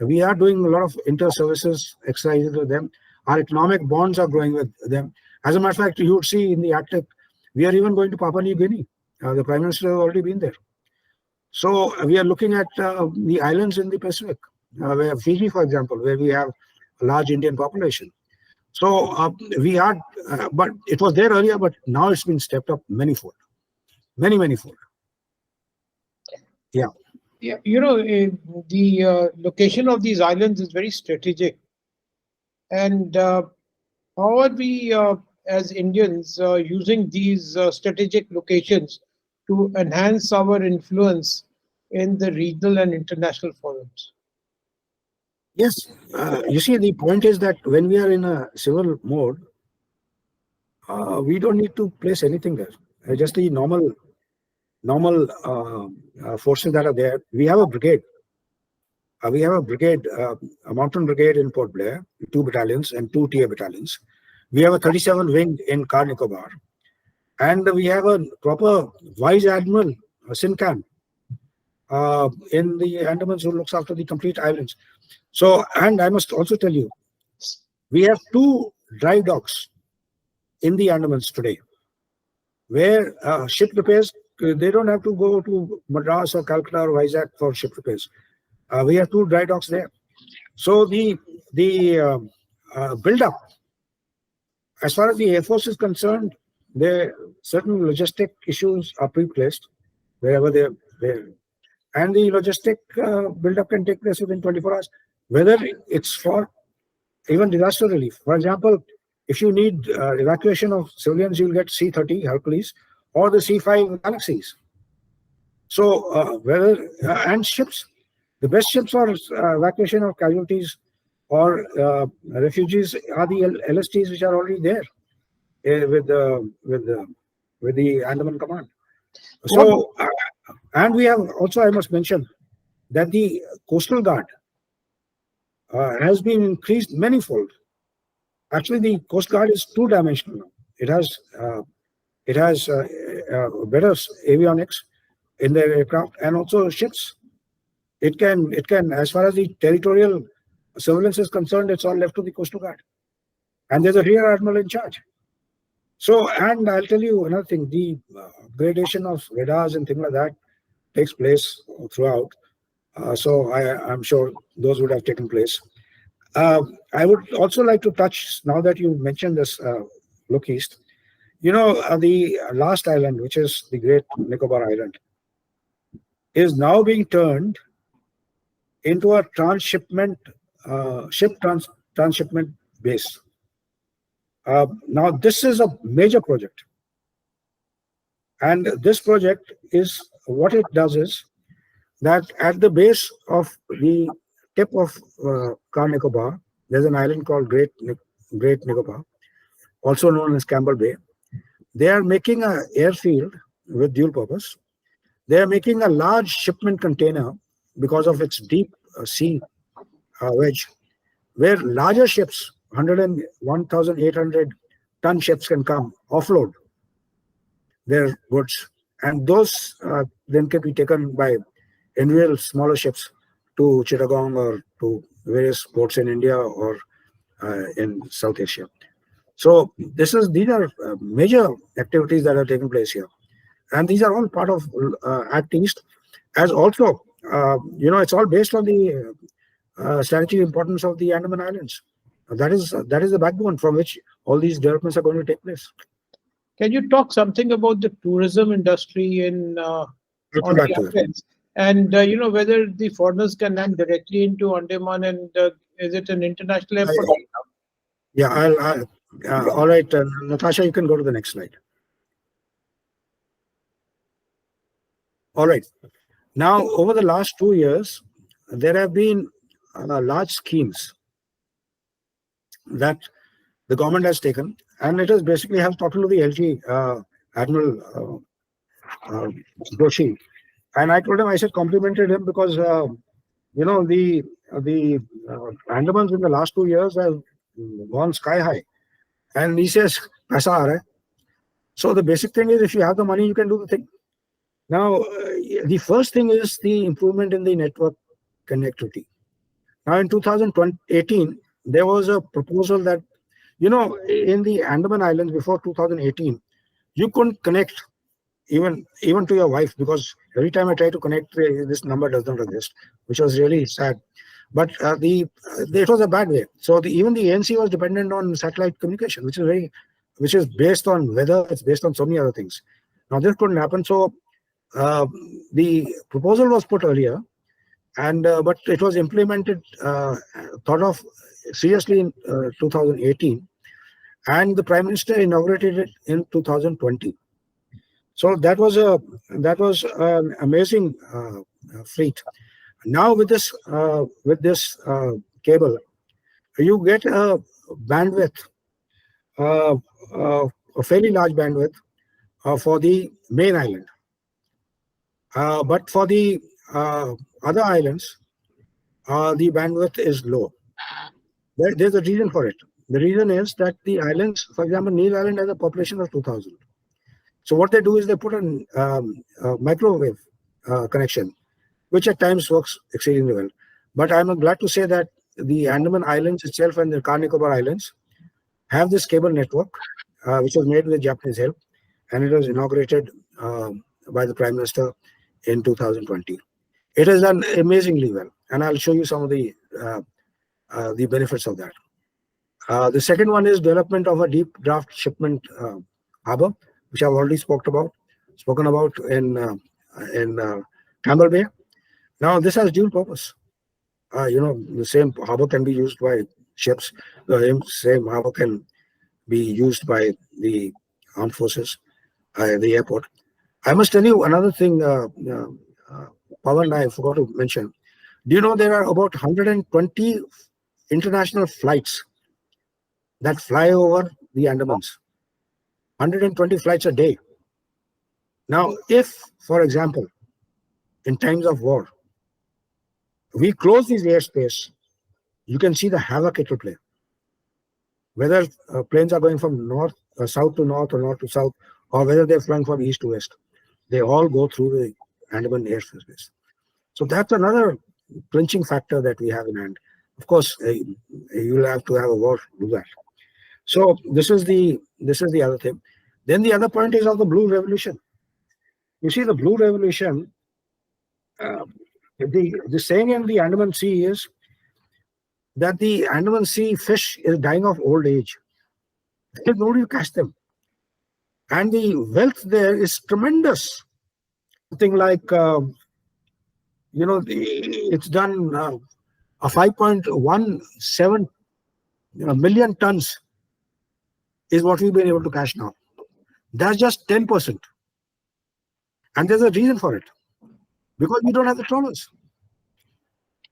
We are doing a lot of inter-services exercises with them. Our economic bonds are growing with them. As a matter of fact, you would see in the Arctic, we are even going to Papua New Guinea. The Prime Minister has already been there. So we are looking at the islands in the Pacific, where Fiji, for example, where we have a large Indian population. So we had, but it was there earlier, but now it's been stepped up manyfold, manyfold. Yeah. Yeah, the location of these islands is very strategic. And how are we, as Indians, using these strategic locations to enhance our influence in the regional and international forums? Yes, you see, the point is that when we are in a civil mode, we don't need to place anything there. Just the normal forces that are there. We have a brigade. A mountain brigade in Port Blair, 2 battalions and 2 TA battalions. We have a 37 wing in Car Nicobar, and we have a proper vice admiral, Sincan, in the Andamans, who looks after the complete islands. So, and I must also tell you, we have 2 dry docks in the Andamans today, where ship repairs, they don't have to go to Madras or Calcutta or Vizag for ship repairs. We have 2 dry docks there. So the build-up, as far as the Air Force is concerned, there certain logistic issues are pre-placed wherever they're there. And the logistic build-up can take place within 24 hours, whether it's for even disaster relief. For example, if you need evacuation of civilians, you'll get C-30 Hercules or the C-5 Galaxies. So and ships, the best ships for evacuation of casualties or refugees are the LSTs, which are already there with the Andaman Command. So, and we have also, I must mention that the Coastal Guard has been increased manifold. Actually, the Coast Guard is 2-dimensional now. It has better avionics in their aircraft and also ships. It can, as far as the territorial surveillance is concerned, it's all left to the Coastal Guard. And there's a rear admiral in charge. So, and I'll tell you another thing, the gradation of radars and things like that takes place throughout. So I'm sure those would have taken place. I would also like to touch, now that you mentioned this look east, the last island, which is the Great Nicobar Island, is now being turned into a transshipment, transshipment base. Now, this is a major project. And this project is, what it does is that at the base of the tip of Car Nicobar, there's an island called Great Nicobar, also known as Campbell Bay. They are making an airfield with dual purpose. They are making a large shipment container because of its deep sea wedge, where larger ships, 1,800 ton ships, can come offload their goods, and those then can be taken by individual smaller ships to Chittagong or to various ports in India or in South Asia. So these are major activities that are taking place here, and these are all part of Act East. As also, it's all based on the strategic importance of the Andaman Islands. That is the backbone from which all these developments are going to take place. Can you talk something about the tourism industry in on the islands? And whether the foreigners can land directly into Andaman, and is it an international airport? Yeah, all right, Natasha, you can go to the next slide. All right. Now, over the last 2 years, there have been large schemes that the government has taken, and it has basically, I was talking to the LG Admiral Joshi, and I told him, I said, complimented him because the Andamans in the last 2 years have gone sky high, and he says, "Paisa aa raha hai." So the basic thing is, if you have the money, you can do the thing. Now, the first thing is the improvement in the network connectivity. Now, in 2018, there was a proposal that, in the Andaman Islands before 2018, you couldn't connect even to your wife, because every time I try to connect, this number does not exist, which was really sad. But it was a bad way. So even the ANC was dependent on satellite communication, which is based on weather. It's based on so many other things. Now this couldn't happen. So the proposal was put earlier, and but it was implemented, thought of seriously in 2018, and the Prime Minister inaugurated it in 2020. So that was an amazing feat. Now with this cable, you get a bandwidth, a fairly large bandwidth for the main island. But for the other islands, the bandwidth is low. There's a reason for it. The reason is that the islands, for example, Neil Island has a population of 2,000. So what they do is they put a microwave connection, which at times works exceedingly well. But I'm glad to say that the Andaman Islands itself and the Nicobar Islands have this cable network, which was made with Japanese help, and it was inaugurated by the Prime Minister in 2020. It has done amazingly well, and I'll show you some of the benefits of that. The second one is development of a deep draft shipment harbor, which I've already spoken about in Campbell Bay. Now this has dual purpose. The same harbor can be used by ships. The same harbor can be used by the armed forces, the airport. I must tell you another thing, Pawan, I forgot to mention. Do you know there are about 120 international flights that fly over the Andamans? 120 flights a day. Now, if, for example, in times of war, we close this airspace, you can see the havoc it will play. Whether planes are going from south to north or north to south, or whether they're flying from east to west, they all go through the Andaman airspace. So that's another clinching factor that we have in hand. Of course, you'll have to have a war to do that. So this is the other thing. Then the other point is of the Blue Revolution. You see, the Blue Revolution, the saying in the Andaman Sea is that the Andaman Sea fish is dying of old age. There's nobody to catch them. And the wealth there is tremendous. Something like, it's done a 5.17 million tons is what we've been able to catch now. That's just 10%. And there's a reason for it. Because we don't have the trawlers.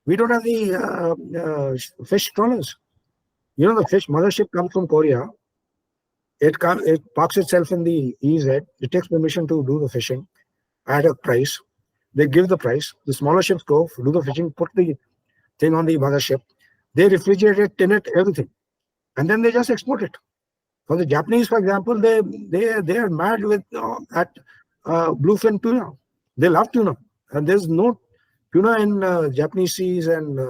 We don't have the fish trawlers. The fish mothership comes from Korea. It parks itself in the EZ. It takes permission to do the fishing at a price. They give the price. The smaller ships go, do the fishing, put the thing on the mothership. They refrigerate it, tin it, everything. And then they just export it. For the Japanese, for example, they are mad with at bluefin tuna. They love tuna. And there's no tuna in Japanese seas and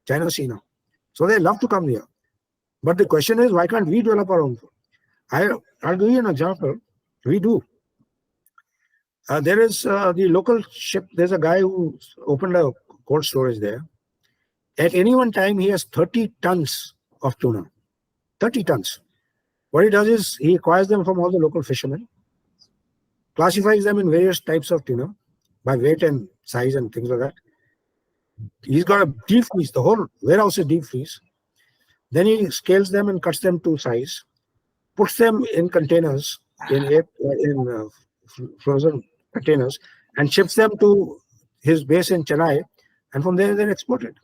China Sea now. So they love to come here. But the question is, why can't we develop our own food? I'll give you an example. We do. There is the local ship. There's a guy who opened a cold storage there. At any one time, he has 30 tons of tuna. 30 tons. What he does is he acquires them from all the local fishermen, classifies them in various types of tuna by weight and size and things like that. He's got a deep freeze. The whole warehouse is deep freeze. Then he scales them and cuts them to size, puts them in containers, in frozen containers, and ships them to his base in Chennai, and from there they're exported.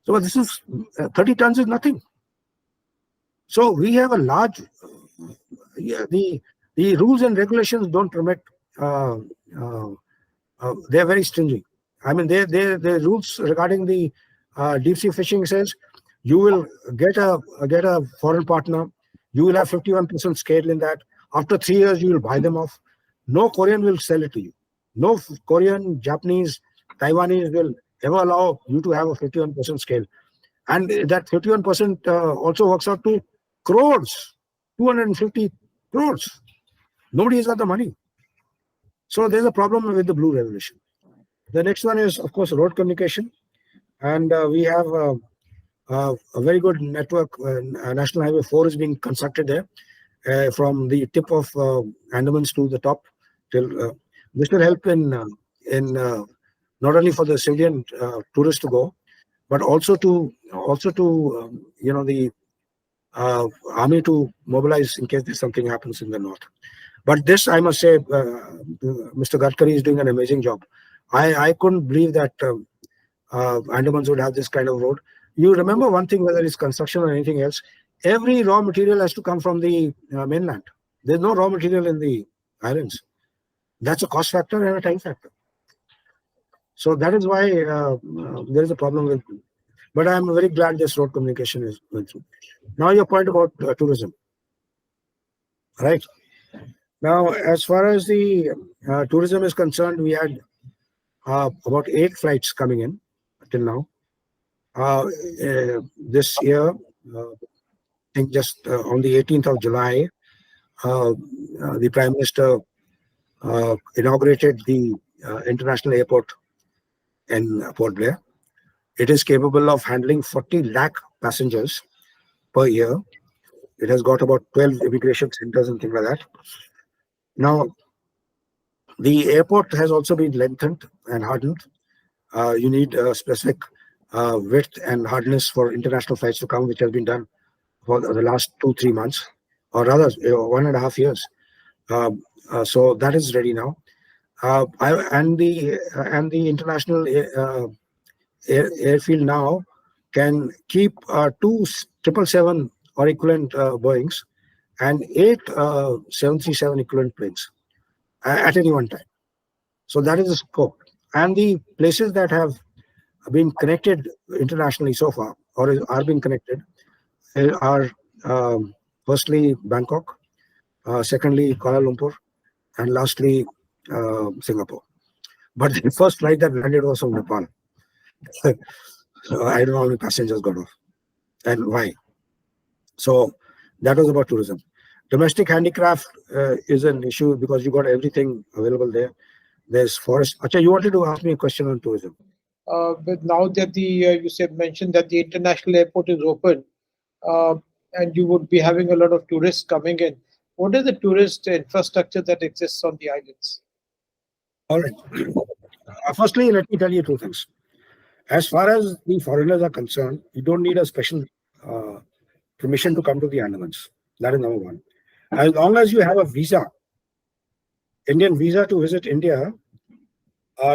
So this is 30 tons is nothing. So we have a large. The rules and regulations don't permit. They're very stringent. I mean, the rules regarding the deep sea fishing says you will get a foreign partner. You will have 51% scale in that. After 3 years, you will buy them off. No Korean will sell it to you. No Korean, Japanese, Taiwanese will ever allow you to have a 51% scale. And that 51% also works out to crores, 250 crores. Nobody has got the money. So there's a problem with the blue revolution. The next one is, of course, road communication. And we have a very good network. National Highway 4 is being constructed there from the tip of Andamans to the top. This will help in not only for the civilian tourists to go, but also to the army to mobilize in case there's something happens in the north. But this, I must say, Mr. Gadkari is doing an amazing job. I couldn't believe that Andamans would have this kind of road. You remember one thing, whether it's construction or anything else, every raw material has to come from the mainland. There's no raw material in the islands. That's a cost factor and a time factor. So that is why there is a problem with. But I'm very glad this road communication is going through. Now your point about tourism, right? Now, as far as the tourism is concerned, we had about 8 flights coming in till now. This year, I think just on the 18th of July, the Prime Minister inaugurated the international airport in Port Blair. It is capable of handling 40 lakh passengers per year. It has got about 12 immigration centers and things like that. Now, the airport has also been lengthened and hardened. You need a specific width and hardness for international flights to come, which has been done for the last 2-3 months, or rather 1.5 years. So that is ready now. And the international airfield now can keep 2 777 or equivalent Boeings and 8 737 equivalent planes at any one time. So that is the scope. And the places that have been connected internationally so far, or are being connected, are firstly Bangkok, secondly Kuala Lumpur, and lastly Singapore. But the first flight that landed was from Nepal. I don't know how many passengers got off and why. So that was about tourism. Domestic handicraft is an issue because you got everything available there. There's forest. Acha, you wanted to ask me a question on tourism. But now that you mentioned that the international airport is open, and you would be having a lot of tourists coming in, what is the tourist infrastructure that exists on the islands? All right. Firstly, let me tell you 2 things. As far as the foreigners are concerned, you don't need a special permission to come to the Andamans. That is number one. As long as you have a visa, Indian visa to visit India,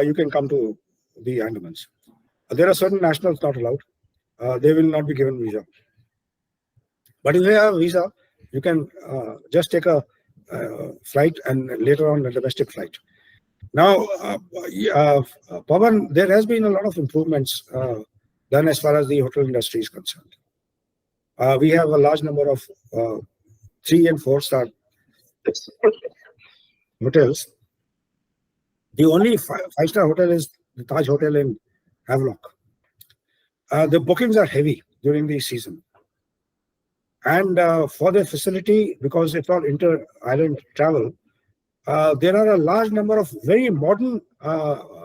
you can come to the Andamans. There are certain nationals not allowed. They will not be given visa. But if you have a visa, you can just take a flight and later on a domestic flight. Now, Pawan, there has been a lot of improvements done as far as the hotel industry is concerned. We have a large number of 3 and 4-star hotels. The only 5-star hotel is the Taj Hotel in Havelock. The bookings are heavy during the season. And for the facility, because it's all inter-island travel, there are a large number of very modern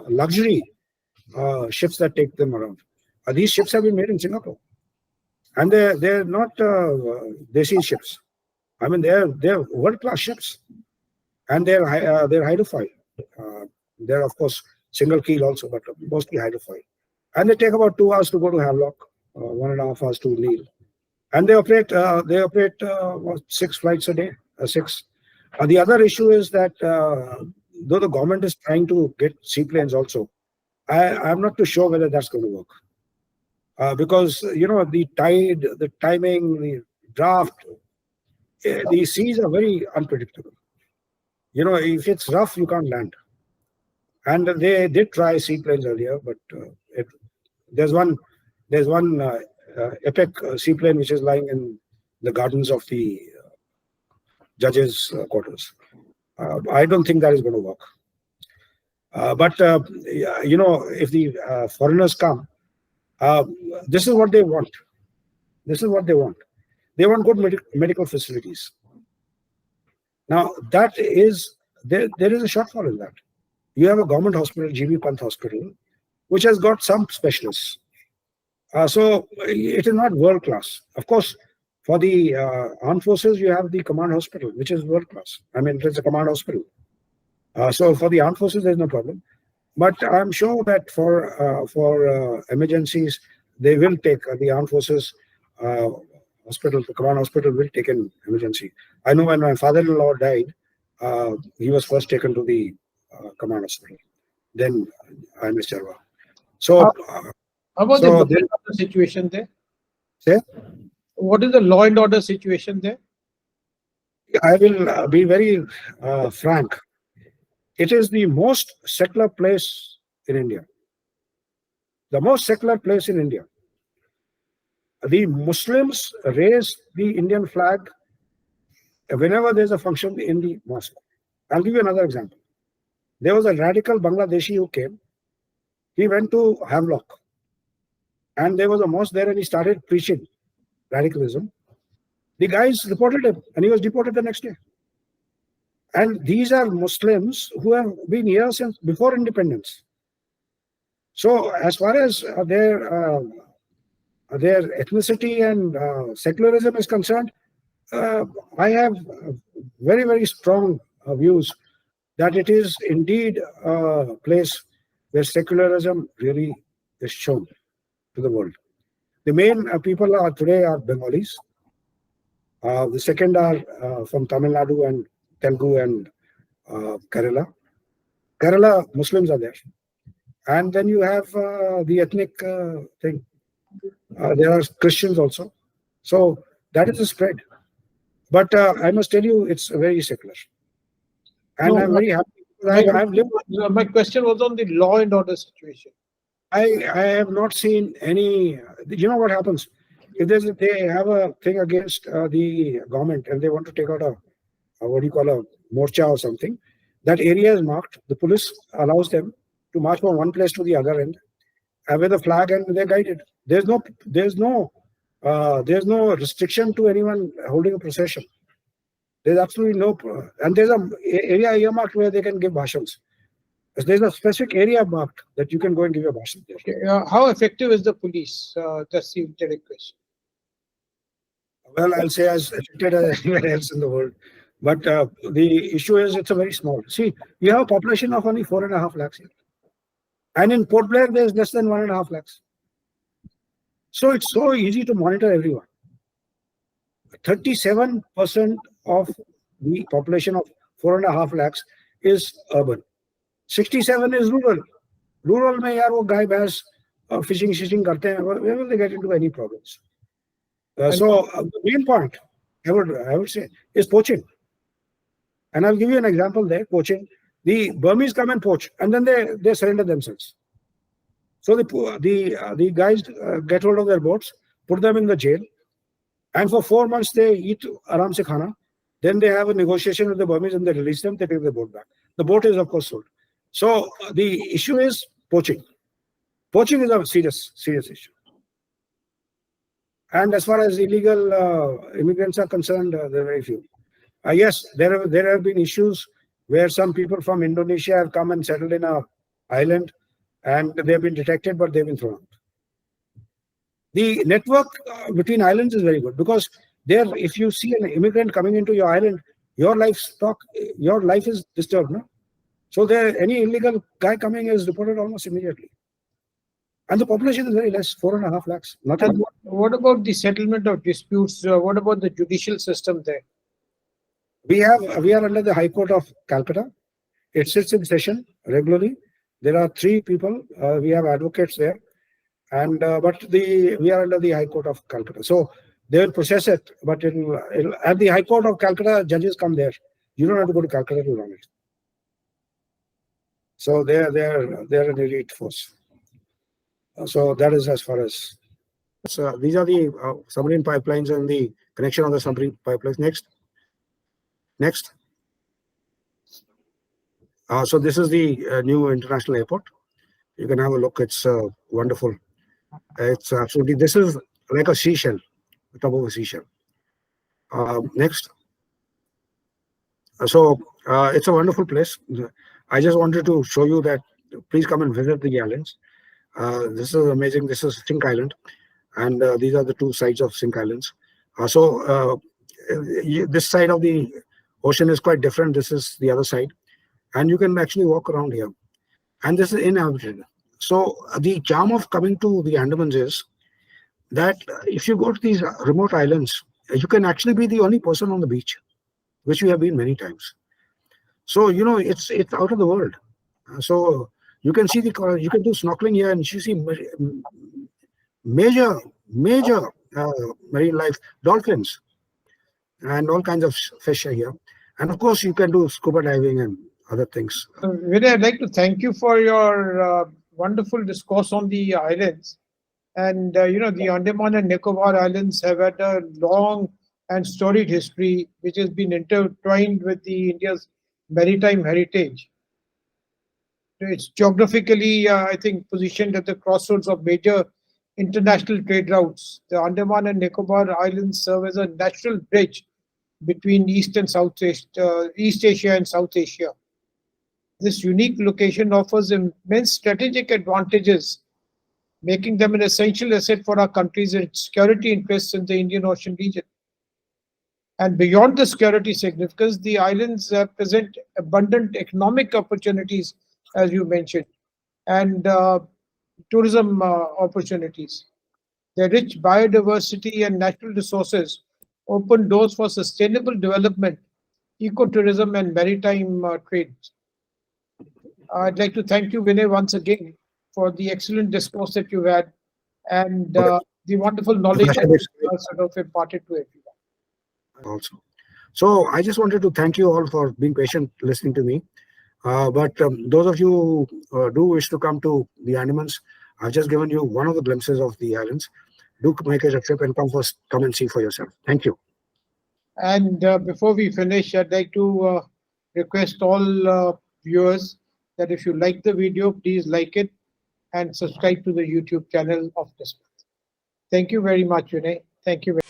luxury ships that take them around. These ships have been made in Singapore. And they're not Desi ships. I mean, they're world-class ships. And they're hydrofoil. They're, of course, single keel also, but mostly hydrofoil. And they take about 2 hours to go to Havelock, 1.5 hours to Neil. And they operate 6 flights a day, 6. The other issue is that though the government is trying to get seaplanes also, I'm not too sure whether that's going to work. Because, the tide, the timing, the draft, the seas are very unpredictable. If it's rough, you can't land. And they did try seaplanes earlier, but there's one epic seaplane which is lying in the gardens of the judges' quarters. I don't think that is going to work. But if the foreigners come, this is what they want. This is what they want. They want good medical facilities. Now, that is there is a shortfall in that. You have a government hospital, GB Pant Hospital, which has got some specialists. So it is not world class. Of course, for the armed forces, you have the command hospital, which is world class. I mean, it's a command hospital. So for the armed forces, there's no problem. But I'm sure that for emergencies, they will take the armed forces hospital, the command hospital will take an emergency. I know when my father-in-law died, he was first taken to the command hospital. Then INS Charwa. So, how about the law and order situation there? Say? What is the law and order situation there? I will be very frank. It is the most secular place in India. The most secular place in India. The Muslims raise the Indian flag whenever there's a function in the mosque. I'll give you another example. There was a radical Bangladeshi who came. He went to Havelock. And there was a mosque there and he started preaching radicalism. The guys reported him and he was deported the next day. And these are Muslims who have been here since before independence. So as far as their ethnicity and secularism is concerned, I have very, very strong views that it is indeed a place where secularism really is shown to the world. The main people today are Bengalis. The second are from Tamil Nadu and Telugu and Kerala. Kerala Muslims are there. And then you have the ethnic thing. There are Christians also. So that is a spread. But I must tell you, it's very secular. And I'm very happy. My question was on the law and order situation. I have not seen any. You know what happens? If they have a thing against the government and they want to take out a morcha or something, that area is marked. The police allows them to march from one place to the other end with a flag and they're guided. There's no restriction to anyone holding a procession. There's absolutely no, and there's an area earmarked where they can give bhashans. There's a specific area marked that you can go and give your bhashan there. Okay. How effective is the police? That's the direct question. Well, I'll say as effective as anywhere else in the world. But the issue is it's a very small. See, you have a population of only 4.5 lakhs here. And in Port Blair, there's less than 1.5 lakhs. So it's so easy to monitor everyone. 37% of the population of 4.5 lakhs is urban. 67 is rural. Rural mein yaar wo guy bhais fishing karte hain. Where will they get into any problems? So the main point I would say is poaching. And I'll give you an example there. Poaching. The Burmese come and poach, and then they surrender themselves. So the guys get hold of their boats, put them in the jail, and for 4 months they eat aram se khana. Then they have a negotiation with the Burmese and they release them. They take the boat back. The boat is of course sold. So the issue is poaching. Poaching is a serious issue. And as far as illegal immigrants are concerned, there are very few. Yes, there have been issues where some people from Indonesia have come and settled in an island and they have been detected, but they've been thrown out. The network between islands is very good because there, if you see an immigrant coming into your island, your life is disturbed. No? So there, any illegal guy coming is reported almost immediately. And the population is very less, 4.5 lakhs. And what about the settlement of disputes? What about the judicial system there? We are under the High Court of Calcutta. It sits in session regularly. There are 3 people. We have advocates there, and we are under the High Court of Calcutta. So they will process it, but at the High Court of Calcutta, judges come there. You don't have to go to Calcutta to run it. So they're an elite force. So that is as far as. So these are the submarine pipelines and the connection of the submarine pipelines. Next. So this is the new international airport. You can have a look. It's wonderful. It's absolutely. This is like a seashell, the top of a seashell. Next. So it's a wonderful place. I just wanted to show you that. Please come and visit the islands. This is amazing. This is Sink Island, and these are the two sides of Sink Islands. This side of the ocean is quite different. This is the other side, and you can actually walk around here. And this is inhabited. So the charm of coming to the Andamans is that if you go to these remote islands, you can actually be the only person on the beach, which we have been many times. So it's out of the world. So you can see you can do snorkeling here, and you see major marine life, dolphins, and all kinds of fish are here. And of course, you can do scuba diving and other things. Vinay, I'd like to thank you for your wonderful discourse on the islands. And the Andaman and Nicobar Islands have had a long and storied history, which has been intertwined with the India's maritime heritage. It's geographically, I think, positioned at the crossroads of major international trade routes. The Andaman and Nicobar Islands serve as a natural bridge between East Asia and South Asia. This unique location offers immense strategic advantages, making them an essential asset for our country's security interests in the Indian Ocean region. And beyond the security significance, the islands present abundant economic opportunities, as you mentioned, and tourism opportunities. Their rich biodiversity and natural resources open doors for sustainable development, ecotourism, and maritime trade. I'd like to thank you, Vinay, once again for the excellent discourse that you had and the wonderful knowledge that you sort of imparted to everyone. Also. So I just wanted to thank you all for being patient listening to me. But those of you who do wish to come to the Andamans, I've just given you one of the glimpses of the islands. Do make it a trip and come and see for yourself. Thank you. And before we finish, I'd like to request all viewers that if you like the video, please like it and subscribe to the YouTube channel of Nissmat. Thank you very much, Vinay. Thank you.